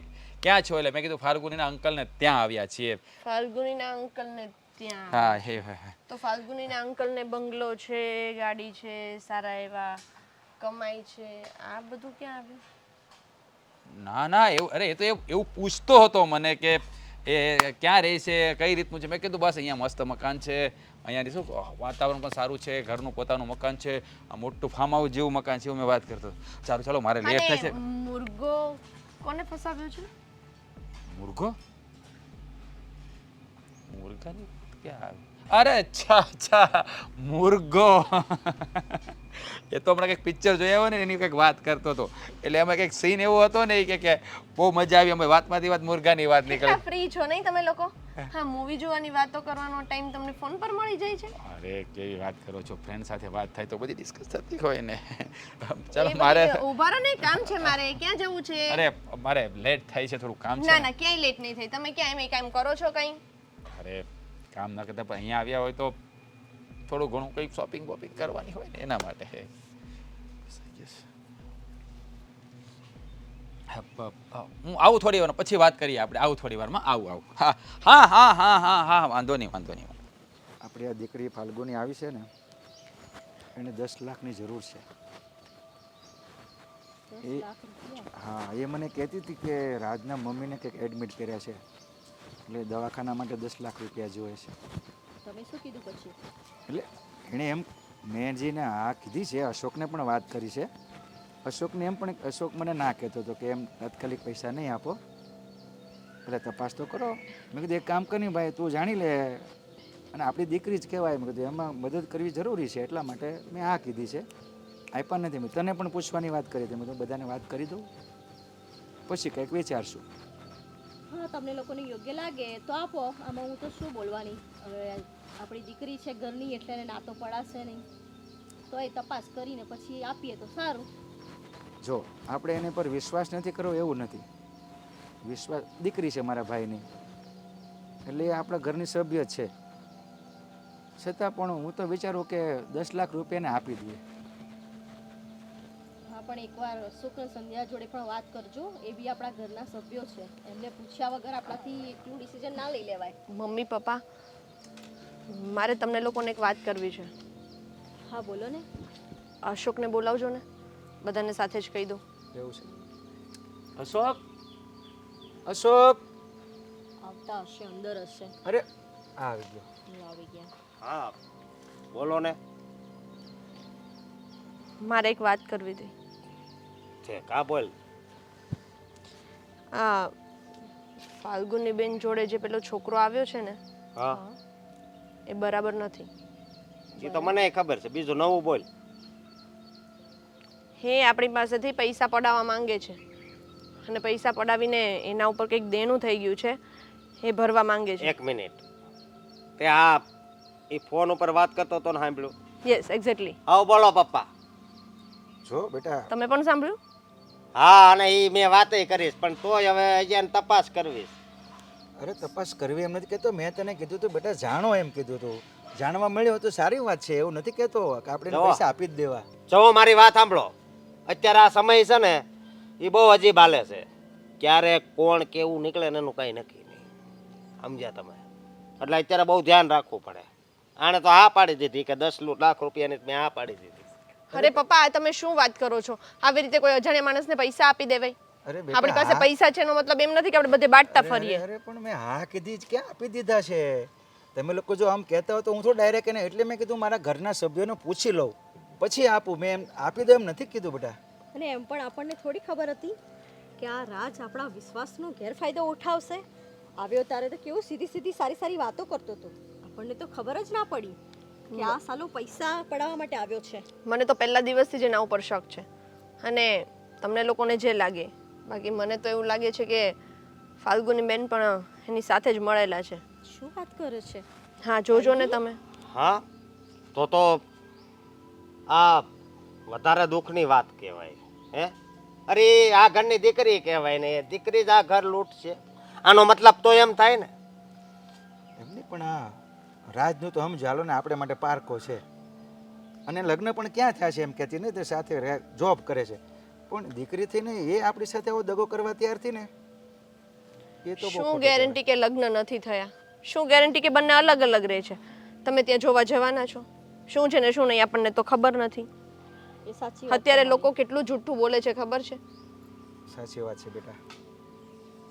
ક્યાં છો? એટલે મેં કીધું ફાલ્ગુનીના અંકલને ત્યાં આવ્યા છીએ. ફાલ્ગુનીના અંકલને ત્યાં? હા હે હે. તો ફાલ્ગુનીના અંકલને બંગલો છે, ગાડી છે, સારા એવા કમાઈ છે, આ બધું ક્યાં આવ્યું? ના ના એવું, અરે એ તો એવું પૂછતો હતો મને કે એ ક્યાં રહે છે, કઈ રીતનું છે. મેં કીધું બસ અહીંયા મસ્ત મકાન છે, અહીંયાની શું વાતાવરણ પણ સારું છે, ઘરનું પોતાનું મકાન છે, આ મોટું ફાર્મ હાઉસ જેવું મકાન છે, એવું મેં વાત કરતો. સારું ચાલો મારે લેટ થશે. મુર્ગો કોને ફસાવ્યો છે? મુર્ગો? મુર્ગાની ક્યાં આવી? અરે અચ્છા અચ્છા મુર્ગો. એ તો હમણાં કંઈક પિક્ચર જોયા હોય ને એની કંઈક વાત કરતો હતો, એટલે એમાં કંઈક સીન એવો હતો ને કે બહુ મજા આવી, અમે વાતમાંથી વાત મુર્ગાની વાત નીકળી. ફ્રી છો નહીં તમે લોકો? હા મૂવી જોવાની વાતો કરવાનો ટાઈમ તમને ફોન પર મળી જાય છે અરે કેવી વાત કરો છો ફ્રેન્ડ સાથે વાત થાય તો બધી ડિસ્કસ થતી હોય ને ચાલો એ મારે બધી ઊભા રહો ને કામ છે મારે ક્યાં જવું છે અરે મારે લેટ થાય છે થોડું કામ છે ના ને. ના ક્યાંય લેટ નહીં થઈ તમે ક્યાં એમ કામ કરો છો કંઈ અરે કામ ના કરતા પણ અહીંયા આવ્યા હોય તો થોડું ઘણું કંઈક શોપિંગ વોપિંગ કરવાની હોય ને એના માટે હું આવું થોડી વાર પછી વાત કરીએ આપણે આવું થોડી વારમાં આવું હા હા હા હા હા હા વાંધો નહીં આપણી આ દીકરી ફાલ્ગુની આવી છે ને એને 10 લાખની જરૂર છે. એ હા એ મને કહેતી હતી કે રાજના મમ્મીને કંઈક એડમિટ કર્યા છે એટલે દવાખાના માટે 10 લાખ રૂપિયા જોઈએ છે. તમે શું કીધું પછી? એટલે એણે એમ મેં જેને હા કીધી છે અશોકને પણ વાત કરી છે. અશોકને એમ પણ અશોક મને ના કહેતો હતો કે એમ તાત્કાલિક પૈસા નહીં આપો એટલે તપાસ તો કરો. મેં કીધું એક કામ કરી ભાઈ તું જાણી લે અને આપણી દીકરી જ કહેવાય. મેં કીધું એમાં મદદ કરવી જરૂરી છે એટલા માટે મેં આ કીધી છે. આપ્યા નથી. મેં તને પણ પૂછવાની વાત કરી હતી. મેં તો બધાને વાત કરી દઉં પછી કંઈક વિચારશું. હા તમને લોકોને યોગ્ય લાગે તો આપો. આમાં હું તો શું બોલવાની. હવે આપણી દીકરી છે ઘરની એટલે એને ના તો પડાશે નહીં. તો એ તપાસ કરીને પછી આપીએ તો સારું. જો આપણે એની પર વિશ્વાસ નથી કરવો એવું નથી. વિશ્વાસ દીકરી છે મારા ભાઈની એટલે એ આપણા ઘરની સભ્ય જ છે. છતાં પણ હું તો વિચારું કે 10 લાખ રૂપિયાને આપી દઈએ. હા પણ એકવાર સુખ અને સંધ્યા જોડે પણ વાત કરજો. એ બી આપણા ઘરના સભ્યો છે. એમને પૂછ્યા વગર આપણાથી એકલું ડિસિઝન ના લઈ લેવાય. મમ્મી પપ્પા મારે તમને લોકોને એક વાત કરવી છે હા બોલો ને. અશોકને બોલાવજો ને બધાને સાથે જ કહી દો એવું છે. અશોક અશોક આવતા હશે અંદર હશે. અરે આ આવી ગયો. આવી ગયા. હા બોલો ને. મારે એક વાત કરવી હતી છે કા બોલ. આ ફાલ્ગુની બેન જોડે જે પેલો છોકરો આવ્યો છે ને હા એ બરાબર નથી એ તો મને ખબર છે. બીજું નવું બોલ. હે આપણી પાસેથી પૈસા પડાવવા માંગે છે અને પૈસા પડાવીને એના ઉપર કંઈક દેણું થઈ ગયું છે એ ભરવા માંગે છે. એક મિનિટ. તે આ એ ફોન ઉપર વાત કરતો હતો ને સાંભળ્યું? Yes exactly. આવો બોલો પપ્પા. જો બેટા તમે પણ સાંભળ્યું? હા અને એ મેં વાતે કરીશ પણ તોય હવે અહીંયા તપાસ કરવીશ. અરે તપાસ કરવી એમ નથી કહેતો. મેં તને કીધું તું બેટા જાણો એમ કીધું તું. જાણવા મળ્યો તો સારી વાત છે. એવું નથી કહેતો કે આપણે એને જો. પૈસા આપી જ દેવા. જો મારી વાત સાંભળો. અત્યારે આ સમય છે ને એ બહુ અજીબ હાલે છે. ક્યારે કોણ કેવું નીકળે ને એનું કાંઈ નક્કી નહીં. સમજ્યા તમે? એટલે અત્યારે બહુ ધ્યાન રાખવું પડે. આણે તો હા પાડી દીધી કે 10 લાખ રૂપિયાની મેં હા પાડી દીધી. અરે પપ્પા આ તમે શું વાત કરો છો? આવી રીતે કોઈ અજાણ્યા માણસને પૈસા આપી દેવાય? અરે આપણી પાસે હા. પૈસા છે એનો મતલબ એમ નથી કે આપણે બધે બાંટતા અરે, ફરીએ. અરે પણ મેં હા કીધી જ ક્યાં આપી દીધા છે. તમે લોકો જો આમ કહેતા હો તો હું તો ડાયરેક્ટ એને એટલે મેં કીધું મારા ઘરના સભ્યોને પૂછી લઉં પછી આપું. મેં એમ આપી દો એમ નથી કીધું બેટા. અને એમ પણ આપણને થોડી ખબર હતી કે આ રાજ આપણા વિશ્વાસનો ગેરફાયદો ઉઠાવશે. આવ્યો ત્યારે તો કેવું સીધી સીધી સારી સારી વાતો કરતો હતો. આપણને તો ખબર જ ના પડી કે આ સાલો પૈસા પડાવવા માટે આવ્યો છે. મને તો પહેલા દિવસથી જ એના ઉપર શક છે અને તમને લોકોને જે લાગે બાકી મને તો એવું લાગે છે કે ફાલ્ગુની બેન પણ એની સાથે જ મળેલા છે. શું વાત કરે છે? હા જોજો ને તમે. હા તો આ વધારે દુઃખની વાત કહેવાય. હે અરે આ ઘરની દીકરી કહેવાય ને એ દીકરી જ આ ઘર લૂંટશે. આનો મતલબ તો એમ થાય ને. એમની પણ આ રાજનું તો સમજાલો ને આપણે માટે પારકો છે અને લગ્ન પણ ક્યાં થયા છે એમ કહેતી ને તે સાથે જોબ કરે છે પણ દીકરી થઈને એ આપણી સાથે આવો દગો કરવા તૈયાર થી ને એ તો બહુ શું ખોટું ગેરંટી કે લગ્ન નથી થયા? શું ગેરંટી કે બંને અલગ અલગ રહે છે? તમે ત્યાં જોવા જવાના છો? શું છે ને શું નહીં આપણને તો ખબર નથી. એ સાચી અત્યારે લોકો કેટલું જૂઠું બોલે છે ખબર છે? કહેવાય. સાચી વાત છે બેટા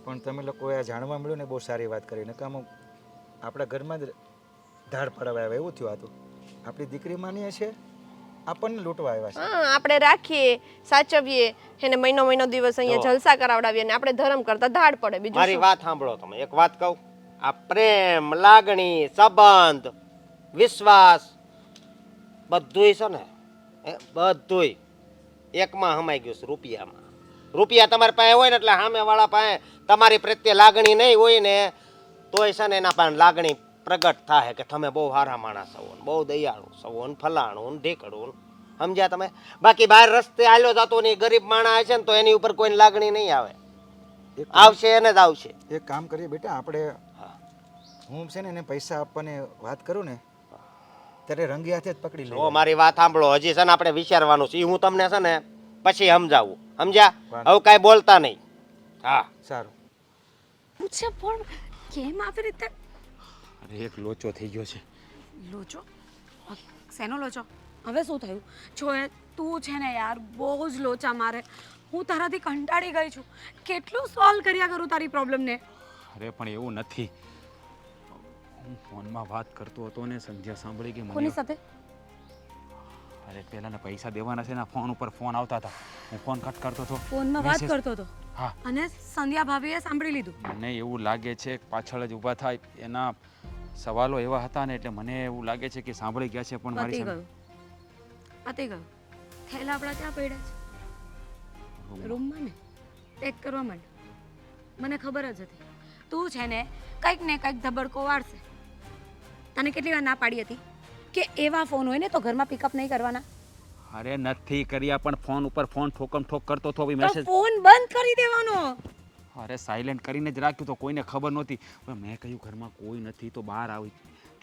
પણ તમે લોકોએ આ જાણવા મળ્યું ને બહુ સારી વાત કરી. નકામ આપણા ઘરમાં જ ધાડ પડવા આવ્યા એવું થયું હતું. આપણી દીકરી માનીએ છે આપણને લૂંટવા આવ્યા છે. હા આપણે રાખીએ સાચવીએ એને મહિનો દિવસ અહીંયા જો. જલસા કરાવડાવીએ અને આપણે ધર્મ કરતા ધાડ પડે બીજું મારી શું? વાત સાંભળો તમે. એક વાત કહું. આ પ્રેમ લાગણી સંબંધ વિશ્વાસ બધુંય છે ને બધુંય એકમાં હમાઈ ગયું છે રૂપિયામાં. રૂપિયા તમારી પાસે હોય ને એટલે સામેવાળા પાસે તમારી પ્રત્યે લાગણી નહીં હોય ને તોય છે ને એના પાસે લાગણી પ્રગટ થાય કે તમે બહુ સારા માણસ છો ને બહુ દયાળુ છો ને ફલાણું ને ઢીકડું સમજ્યા તમે. બાકી બહાર રસ્તે હાલ્યો જતો ને ગરીબ માણસ હશે ને તો એની ઉપર કોઈ લાગણી નહીં આવે. આવશે એને જ આવશે. એક કામ કરીએ બેટા આપણે, હું છે ને એને પૈસા આપવાની વાત કરું ને ત્યારે રંગી હાથે જ પકડી જો લઉં. મારી વાત સાંભળો, હજી છે ને આપણે વિચારવાનું છે. ઈ હું તમને છે ને પછી સમજાવું, સમજ્યા? હવે કાંઈ બોલતા નહીં. હા સારું. પૂછે પણ કેમ આવી રીતે અરે એક લોચો થઈ ગયો છે. લોચો? શેનો લોચો? હવે શું થયું? જો એ તું છે ને યાર બહુ જ લોચા મારે. હું તારાથી કંટાળી ગઈ છું. કેટલું સોલ્વ કર્યા કરું તારી પ્રોબ્લેમને. અરે પણ એવું નથી. હું ફોનમાં વાત કરતો હતો ને સંધ્યા સાંભળી કે કોની મને સાથે? અરે પેલાને પૈસા દેવાના છે ને ફોન ઉપર ફોન આવતા હતા. હું ફોન કટ કરતો હતો. ફોનમાં વાત Message- કરતો હતો હા. અને સંધ્યા ભાભીએ સાંભળી લીધું. મને એવું લાગે છે કે પાછળ જ ઊભા થાય એના સવાલો એવા હતા ને એટલે મને એવું લાગે છે કે સાંભળી ગયા છે પણ મારી પતી સામે ગયું. પતી ગયું. થેલા આપણા ત્યાં પડ્યા છે રૂમમાં ને પેક કરવા માટે. મને ખબર જ હતી તું છે ને કંઈક ને કંઈક ધબડકો વાળશે. તને કેટલી વાર ના પાડી હતી કે એવા ફોન હોય ને તો ઘરમાં પિકઅપ નહીં કરવાના? અરે નથી કર્યા પણ ફોન ઉપર ફોન ઠોકમ ઠોક કરતો હતો તો મેસેજ. ફોન બંધ કરી દેવાનો. અરે સાયલેન્ટ કરીને જ રાખ્યું તો કોઈને ખબર નહોતી. હવે મેં કહ્યું ઘરમાં કોઈ નથી તો બહાર આવી.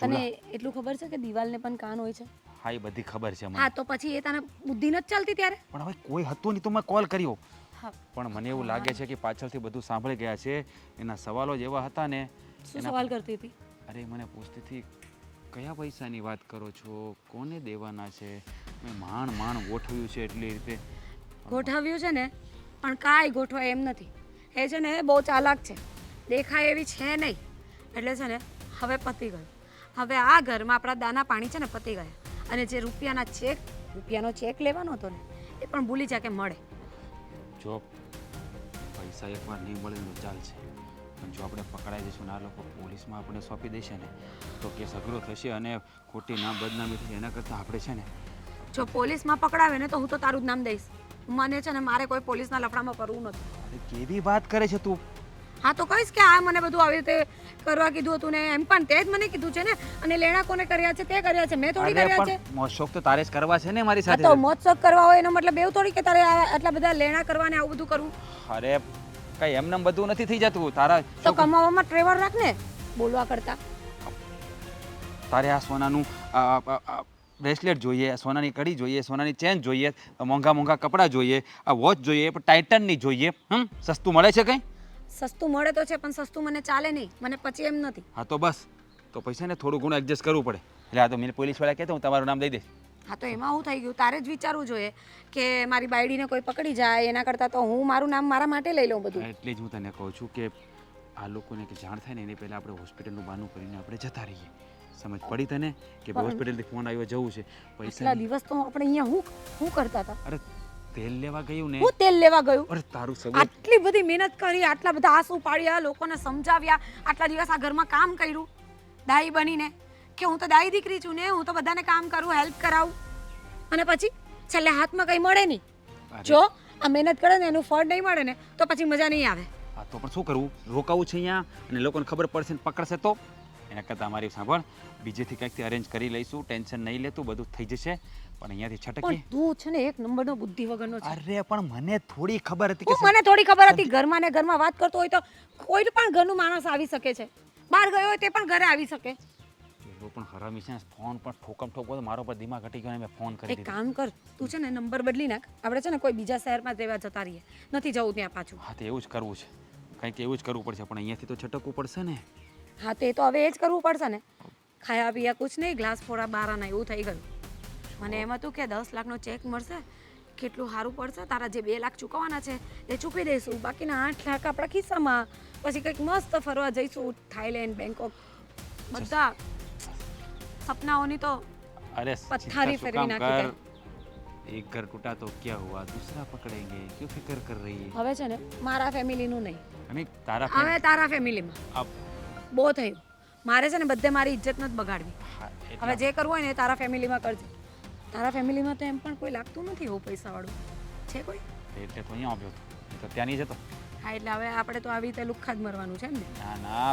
તને એટલું ખબર છે કે દિવાલને પણ કાન હોય છે? હા એ બધી ખબર છે મને. હા તો પછી એ તને બુદ્ધિ નથી ચાલતી ત્યારે? પણ હવે કોઈ હતું નહીં તો મેં કોલ કર્યો. હા. પણ મને એવું લાગે છે કે પાછળથી બધું સાંભળી ગયા છે. એના સવાલો જ એવા હતા ને. શું સવાલ કરતી હતી? અરે મને પૂછતી હતી કયા પૈસાની વાત કરો છો, કોને દેવાના છે, મેં માંડ ગોઠવ્યું છે એટલી રીતે. ગોઠવ્યું છે ને પણ કાંઈ ગોઠવાય એમ નથી. એ છે ને બહુ ચાલાક છે, દેખાય એવી છે નહીં. એટલે છે ને હવે પતી ગયું. હવે આ ઘરમાં આપણા દાના પાણી છે ને પતી ગયા. અને જે રૂપિયાનો ચેક લેવાનો હતો ને એ પણ ભૂલી જા કે મળે. જો પૈસા એકવાર નહીં મળે તો ચાલશે પણ જો આપણે પકડાઈ જઈશું ને આ લોકો પોલીસમાં આપણે સોંપી દેશે ને તો કેસ અઘરો થશે અને ખોટી નામ બદનામી થશે. એના કરતાં આપણે છે ને જો પોલીસમાં પકડાવે ને તો હું તો તારું જ નામ દઈશ. મને છે ને મારે કોઈ પોલીસના લફડામાં પડવું નથી. અરે કેવી વાત કરે છે તું. હા તો કહીશ કે આ મને બધું આવી રીતે કરવા કીધું હતું ને એમ પણ તે જ મને કીધું છે ને. અને લેણા કોને કર્યા છે તે કર્યા છે, મેં થોડી અરે કર્યા છે. પણ મોશોક તો તારે જ કરવા છે ને મારી હા સાથે. તો મોજ શોખ કરવા હોય એનો મતલબ એવું થોડી કે તારે આટલા બધા લેણા કરવા ને આવું બધું કરવું. અરે કઈ એમને બધું નથી થઈ જતું. તારા તો કમાવામાં ટ્રેવર રાખ ને બોલવા કરતા. તારે આ સોનાનું બ્રેસલેટ જોઈએ, સોનાની કડી જોઈએ, સોનાની ચેન જોઈએ, મોંઘા મોંઘા કપડાં જોઈએ, આ વોચ જોઈએ પણ ટાઇટનની જોઈએ. સસ્તું મળે છે કંઈ? સસ્તું મળે તો છે પણ સસ્તું મને ચાલે નહીં, મને પછી એમ નથી. હા તો બસ તો પૈસા ને થોડું ઘણું એડજસ્ટ કરવું પડે. એટલે આ તો મને પોલીસવાળા કહેતો હું તમારું નામ દઈ દઈશ. હા તો એમાં હું થઈ ગયું, તારે જ વિચારવું જોઈએ કે મારી બાયડીને કોઈ પકડી જાય એના કરતાં તો હું મારું નામ મારા માટે લઈ લઉં બધું. એટલે જ હું તને કહું છું કે આ લોકોને કે જાણ થાય ને એની પહેલાં આપણે હોસ્પિટલનું બહાનું કરીને આપણે જતા રહીએ. સમજ પડી તને કે હોસ્પિટલથી ફોન આવ્યો જવું છે આટલા પૈસા. દિવસ તો આપણે અહીંયા હું કરતા હતા? અરે તેલ લેવા ગયું ને. હું તેલ લેવા ગયું? અરે તારું સબૂત. આટલી બધી મહેનત કરી, આટલા બધા આંસુ પાડ્યા, લોકોને સમજાવ્યા, આટલા દિવસ આ ઘરમાં કામ કર્યું દાઈ બનીને કે હું તો દાઈ દીકરી છું ને, હું તો બધાને કામ કરું, હેલ્પ કરાવું અને પછી છેલ્લે હાથમાં કંઈ મળે નહીં. જો આ મહેનત કરે ને એનું ફળ નહીં મળે ને તો પછી મજા નહીં આવે. હા તો પણ શું કરવું? રોકાવું છે અહીંયા અને લોકોને ખબર પડશે ને પકડશે તો? એના કરતાં અમારી સાંભળ બીજેથી કંઈકથી અરેન્જ કરી લઈશું. ટેન્શન નહીં લેતું, બધું થઈ જશે. પણ અહીંયાથી છટકીએ. પણ તું છે ને એક નંબરનો બુદ્ધિ વગરનો છે. અરે પણ મને થોડી ખબર હતી કે મને થોડી ખબર હતી ઘરમાં ને ઘરમાં વાત કરતો હોય તો કોઈ પણ ઘરનું માણસ આવી શકે છે. બહાર ગયો હોય તે પણ ઘરે આવી શકે. એવો પણ હરામી છે ને ફોન પર ઠોકમ ઠોકો તો મારો પર દિમાગ હટી ગયો ને મેં ફોન કરી એક દીધો. કામ કર, તું છે ને નંબર બદલી નાખ. આપણે છે ને કોઈ બીજા શહેરમાં રહેવા જતા રહીએ, નથી જવું ત્યાં પાછું. હા તો એવું જ કરવું છે, કંઈક એવું જ કરવું પડશે પણ અહીંયાથી તો છટકવું પડશે ને. હા તે તો હવે એ જ કરવું પડશે ને. ખાયા પીયા કુછ નહીં, ગ્લાસ ફોડા બારાના એવું થઈ ગયું. મને એમ હતું કે 10 લાખનો ચેક મળશે, કેટલું સારું પડશે. તારા જે 2 લાખ ચૂકવવાના છે એ ચૂકવી દઈશું, બાકીના 8 લાખ આપણા ખિસ્સામાં. પછી કંઈક મસ્ત ફરવા જઈશું, થાઈલેન્ડ, બેંકોક, બધા સપનાઓની તો અરે પથ્થારી ફેરવી નાખી. એક ઘર ટૂટા તો ક્યાં હુઆ, દૂસરા પકડેંગે, ક્यों ફિકર કર રહી है? હવે છે ને મારા ફેમિલીનું નહીં, અને તારા હવે તારા ફેમિલીમાં. બહુ થયું. મારે છે ને બધે મારી ઇજ્જત નથી બગાડવી. હવે જે કરવું હોય ને એ તારા ફેમિલીમાં કરજે. તારા ફેમિલીમાં તો એમ પણ કોઈ લાગતું નથી એવું પૈસાવાળું છે કોઈ. એટલે તો અહીંયા આવ્યો હતો, તો ત્યાં નહીં જતો. હા એટલે હવે આપણે તો આવી રીતે લુખ્ખા જ મરવાનું છે એમ ને? ના ના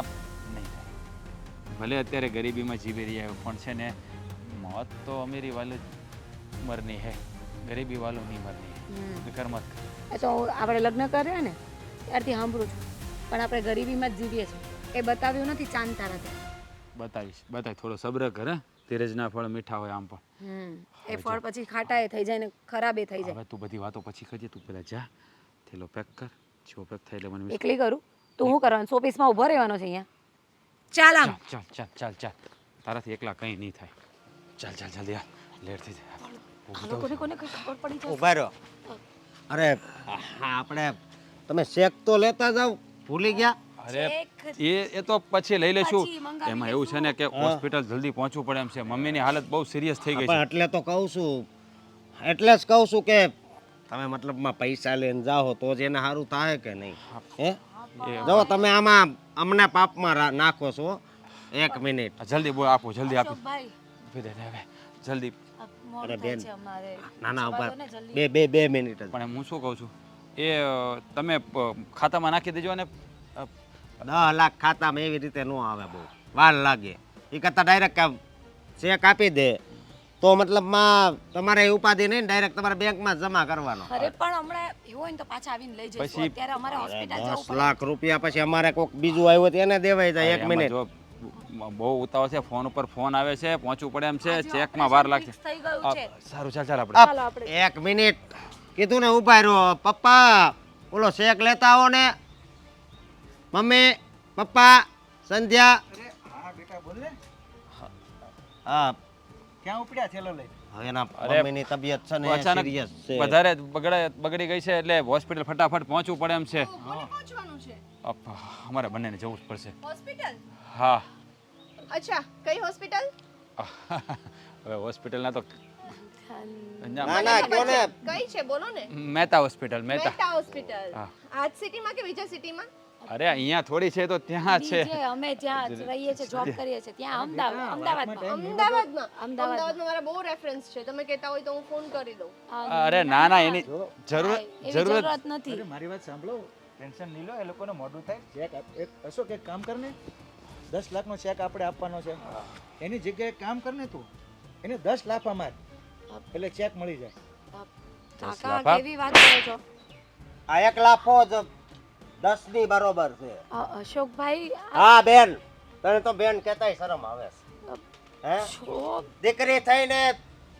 નહીં થાય. ભલે અત્યારે ગરીબીમાં જીવી રહ્યા હોય પણ છે ને મોત તો અમીરી વાલો મરની હે ગરીબી વાલો નહીં મરની હે ફિકર મત કર. એ તો આપણે લગ્ન કર્યા ને ત્યારથી સાંભળું છું પણ આપણે ગરીબીમાં જ જીવીએ છીએ એ બતાવ્યું નથી ચાંદ તારાથી. બતાવીશ થોડો સબ્ર કર હે ધીરજના ફળ મીઠા હોય આમ પણ. એ ફળ પછી ખાટા એ થઈ જાય ને ખરાબ એ થઈ જાય. હવે તું બધી વાતો પછી કરજે તું પેલા જા થેલો પેક કર જો પેક થાય એટલે મને એકલી કરું તું શું કરવાનું શોપીસમાં ઊભો રહેવાનો છે અહીંયા ચાલ આમ. ચાલ તારાથી એકલા કંઈ નહીં થાય ચાલ જલ્દી આ લેટ થઈ જાય આ લોકોને કોને કઈ ખબર પડી જાય ઉભા રહ્યો. અરે હા આપણે તમે શેક તો લેતા જાવ ભૂલી ગયા. અરે એ તો પછી લઈ લેશું એમાં એવું છે ને કે હોસ્પિટલ જલ્દી પહોંચવું પડે એમ છે મમ્મીની હાલત બહુ સિરિયસ થઈ ગઈ છે. પણ એટલે તો કહું છું એટલે જ કહું છું કે તમે મતલબમાં પૈસા લઈને જાઓ તો જ એને સારું થાય કે નહીં હે જો તમે આમાં અમને પાપમાં નાખો છો. 1 મિનિટ જલ્દી બોલ આપો જલ્દી આપો ભાઈ હવે જલ્દી. અરે બેન ના ઉભા બે મિનિટ જ. પણ હું શું કહું છું એ તમે ખાતામાં નાખી દેજો અને 10 લાખ ખાતામાં એવી રીતે ન આવે બહુ વાર લાગે એ કરતાં ડાયરેક્ટ ચેક આપી દે તો મતલબમાં તમારે એ ઉપાધિ નહીં ડાયરેક્ટ તમારે બેંકમાં જમા કરવાનો. અરે પણ હમણાં એવું હોય ને તો પાછા આવીને લઈ જઈશું પછી- અત્યારે અમારે હોસ્પિટલ જવું 10 લાખ રૂપિયા પછી અમારે કોઈક બીજું આવ્યું તો એને દેવાય જાય 1 મિનિટ. જો બહુ ઉતાવળ છે ફોન ઉપર ફોન આવે છે પહોંચવું પડે એમ છે ચેકમાં વાર લાગશે. થઈ ગયું છે સારું ચાલ આપણે ચાલો આપણે 1 મિનિટ કીધું ને ઉભા રહ્યો. પપ્પા બોલો શેક લેતા આવો ને. મમ્મી પપ્પા સંધ્યા. અરે હા બેટા બોલ ને હા ક્યાં ઉપડ્યા થેલો લઈ? હવે એના અરે, મમ્મીની તબિયત છે ને અચાનક સિરિયસ છે. વધારે બગડી ગઈ છે એટલે હોસ્પિટલ ફટાફટ પહોંચવું પડે એમ છે. કોને પહોંચવાનું છે અમારે બંનેને જવું જ પડશે. હોસ્પિટલ? હા અચ્છા કઈ હોસ્પિટલ? હવે હોસ્પિટલના તો ના ના કયો ને કઈ છે બોલો ને. મહેતા હોસ્પિટલ મહેતા. મહેતા હોસ્પિટલ. હા. આ જ સિટીમાં કે બીજા સિટીમાં? અરે અહીંયા થોડી છે તો ત્યાં છે. બીજે અમે જ્યાં રહીએ છીએ જોબ કરીએ છીએ ત્યાં અમદાવાદમાં અમદાવાદમાં. અમદાવાદમાં. મારા બહુ રેફરન્સ છે તમે કહેતા હોય તો હું ફોન કરી દઉં. અરે ના એની જરૂરત એવી જરૂરત જરૂરત નથી અરે મારી વાત સાંભળો ટેન્શન નહીં લો એ લોકોને મોડું થાય ચેક એક અશોક એક કામ કરને 10 લાખનો ચેક આપણે આપવાનો છે એની જગ્યાએ કામ કરને તું એને 10 લાખ અમાર એટલે ચેક મળી જાય. કાકા કેવી વાત કરો છો આ 1 લાખો જ 10 ની બરોબર છે. અશોકભાઈ હા બેન તને તો બેન કહેતાય શરમ આવે છે. હે છો દીકરી થઈને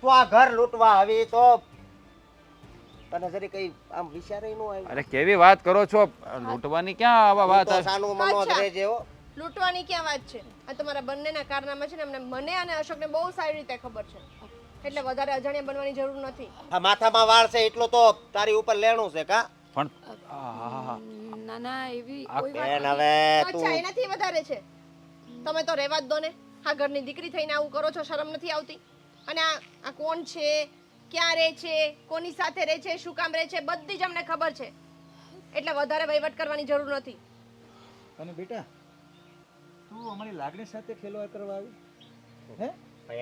તું આ ઘર લૂંટવા આવી તો તને જરી કઈ આમ વિચારે ન આવ્યું? અરે કેવી વાત કરો છો લૂંટવાની ક્યાં આવા વાત તો આવે? સાનું મનો જ અચ્છા. રહેજે હો. લૂંટવાની ક્યાં વાત છે? આ તમારા બંનેના કારનામા છે ને અમને મને અને અશોકને બહુ સારી રીતે ખબર છે એટલે વધારે અજાણ્યા બનવાની જરૂર નથી. આ માથામાં વાળ છે એટલું તો તારી ઉપર લેણું છે કા પણ ના ના એવી કોઈ બેન હવે તું અચ્છા એનાથી વધારે છે. તમે તો રહેવા જ દો ને. આ ઘરની દીકરી થઈને આવું કરો છો શરમ નથી આવતી? અને આ કોણ છે, ક્યાં રહે છે, કોની સાથે રહે છે, શું કામ રહે છે બધી જ અમને ખબર છે એટલે વધારે વહીવટ કરવાની જરૂર નથી. અને બેટા તું અમારી લાગણી સાથે ખેલવાડ કરવા આવી હે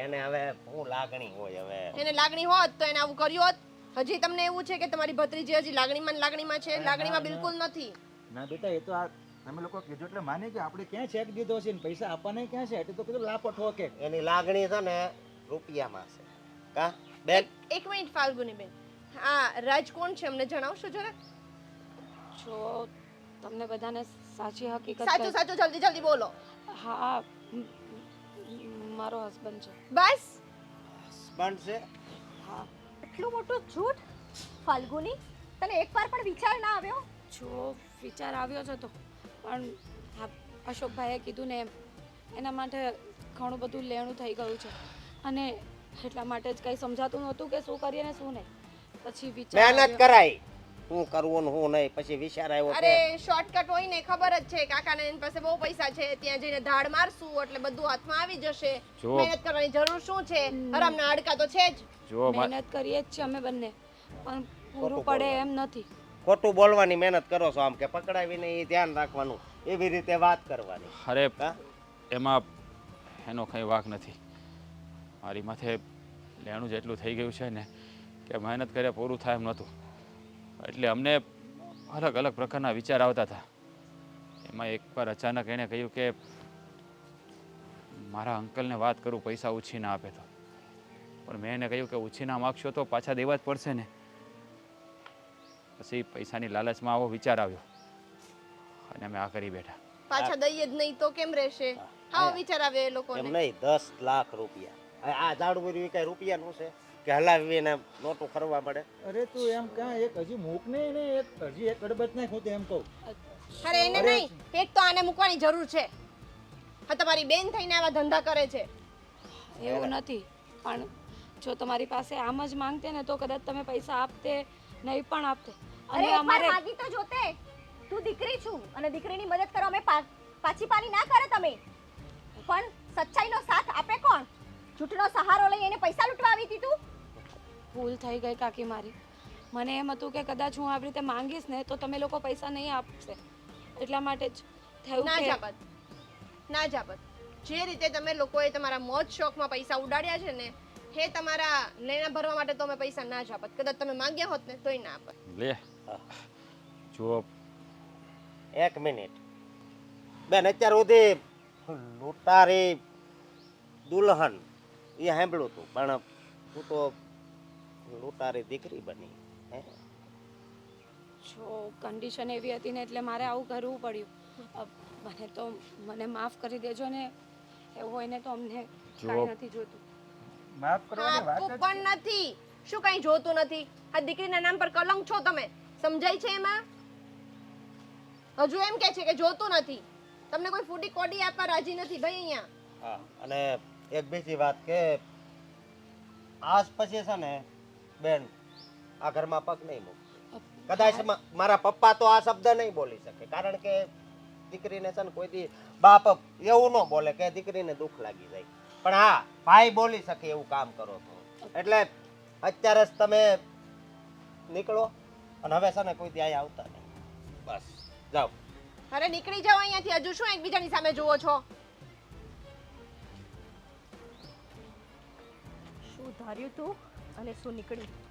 એને હવે હું લાગણી હોય હવે એને લાગણી હોત તો એને આવું કર્યું હોત. હજી તમને એવું છે કે તમારી ભત્રીજી હજી લાગણીમાં ને લાગણીમાં છે? લાગણીમાં બિલકુલ નથી. ના બેટા એ તો આ તમે લોકો કીધું એટલે માની કે આપણે ક્યાં ચેક દીધો છે ને પૈસા આપવાના ક્યાં છે એટલે તો કીધું લાપો ઠોકે. એની લાગણી છે ને રૂપિયામાં છે કા બેન? એક મિનિટ ફાલ્ગુની બેન આ રાજ કોણ છે અમને જણાવશો જરા? જો તમને બધાને સાચી હકીકત સાચું સાચું જલ્દી જલ્દી બોલો. હા મારો હસબન્ડ છે બસ બંધ છે. હા એટલું મોટું જૂઠ ફાલ્ગુની તને એકવાર પણ વિચાર ના આવ્યો? જો વિચાર આવ્યો જ હતો પણ હા અશોકભાઈએ કીધું ને એમ એના માટે ઘણું બધું લેણું થઈ ગયું છે અને એટલા માટે જ કંઈ સમજાતું નહોતું કે શું કરીએ ને શું નહીં પછી વિચાર મહેનત આવ્યો. કરાય હું કરવું ને હું નહીં પછી વિચાર આવ્યો કે અરે શોર્ટકટ હોય ને ખબર જ છે કાકાને એની પાસે બહુ પૈસા છે ત્યાં જઈને ધાડ મારશું એટલે બધું હાથમાં આવી જશે. જો. મહેનત કરવાની જરૂર શું છે? હરામના હાડકા તો છે જ. જો મહેનત કરીએ જ છીએ અમે બંને પણ પૂરું પડે એમ નથી. ખોટું બોલવાની મહેનત કરો છો આમ કે પકડાવીને એ ધ્યાન રાખવાનું એવી રીતે વાત કરવાની અરે હા એમાં એનો કંઈ વાંક નથી. મારી માથે લેણું જેટલું થઈ ગયું છે ને કે મહેનત કરે પૂરું થાય એમ નહોતું એટલે અમને અલગ અલગ પ્રકારના વિચાર આવતા હતા. એમાં એકવાર અચાનક એણે કહ્યું કે મારા અંકલને વાત કરું પૈસા ઉછીના આપે તો, પણ મેં એને કહ્યું કે ઉછીના માગશો તો પાછા દેવા જ પડશે ને. પછી પૈસાની લાલચમાં આવો વિચાર આવ્યો અને અમે આ કરી બેઠા. પાછા દઈએ જ નહીં તો કેમ રહેશે? આવો વિચાર આવે એ લોકોને. એમ નહીં 10 લાખ રૂપિયા આ ઝાડુ વર્યું કઈ રૂપિયાનું છે કે હલાવીને નોટું ખરવા પડે? અરે તું એમ કાં એક હજી મૂક ને એને હજી એક અડબત નાખ હું તો એમ કહું. અરે એને નહીં, એક તો આને મૂકવાની જરૂર છે. હા, તમારી બેન થઈને આવા ધંધા કરે છે. એવું નથી, પણ જો તમારી પાસે આમ જ માંગતે ને તો કદાચ તમે પૈસા આપતે, નહીં પણ આપતે. અરે અને એકવાર અમારે માગી તો જોતે. તું દીકરી છું અને દીકરીની મદદ કરવા અમે પાછી પાની ના કરે તમે. પણ સચ્ચાઈનો સાથ આપે કોણ? જૂઠનો સહારો લઈ એને પૈસા લૂંટવા આવી હતી તું? ભૂલ થઈ ગઈ કાકી મારી. મને એમ હતું કે કદાચ હું આવી રીતે માંગીશ ને તો તમે લોકો પૈસા નહીં આપશે, એટલા માટે જ થયું ના કે જાપત, ના જાપત. જે રીતે તમે લોકોએ તમારા મોજ શોખમાં પૈસા ઉડાડ્યા છે ને, હે તમારા લેણા ભરવા માટે તો અમે પૈસા ના જાપત. કદાચ તમે માંગ્યા હોત ને તોય ના આપત. લે જો, 1 મિનિટ બેન, અત્યાર સુધી લૂંટારી દુલ્હન એ સાંભળ્યું હતું, પણ તું તો લૂંટારી દીકરી બની. હે? જો કન્ડિશન એવી હતી ને એટલે મારે આવું કરવું પડ્યું. મને તો મને માફ કરી દેજો ને, એવું હોય ને તો અમને કાંઈ નથી જોતું. માફ કરવાની વાત આપવું જ પણ નથી. શું કઈ જોતું નથી? આ દીકરીના નામ પર કલંક છો તમે. સમજાય છે એમાં? હજુ એમ કે છે કે જોતું નથી. તમને કોઈ ફૂટી કોડી આપવા રાજી નથી ભાઈ અહીંયા. હા, અને એક બીજી વાત કે આજ પછી છે ને બેન આ ઘરમાં પગ નહીં મૂક. કદાચ મારા પપ્પા તો આ શબ્દ નહીં બોલી શકે, કારણ કે દીકરીને છે ને કોઈ દી બાપ એવું ન બોલે કે દીકરીને દુઃખ લાગી જાય, પણ હા ભાઈ બોલી શકે એવું કામ કરો છો. એટલે અત્યારે જ તમે નીકળો અને હવે છે ને કોઈ દી અહીંયા આવતા નહીં. બસ જાઓ. અરે નીકળી જાઓ અહીંયાથી. હજુ શું એકબીજાની સામે જુઓ છો? શું ધાર્યું તું અને શું નીકળ્યું?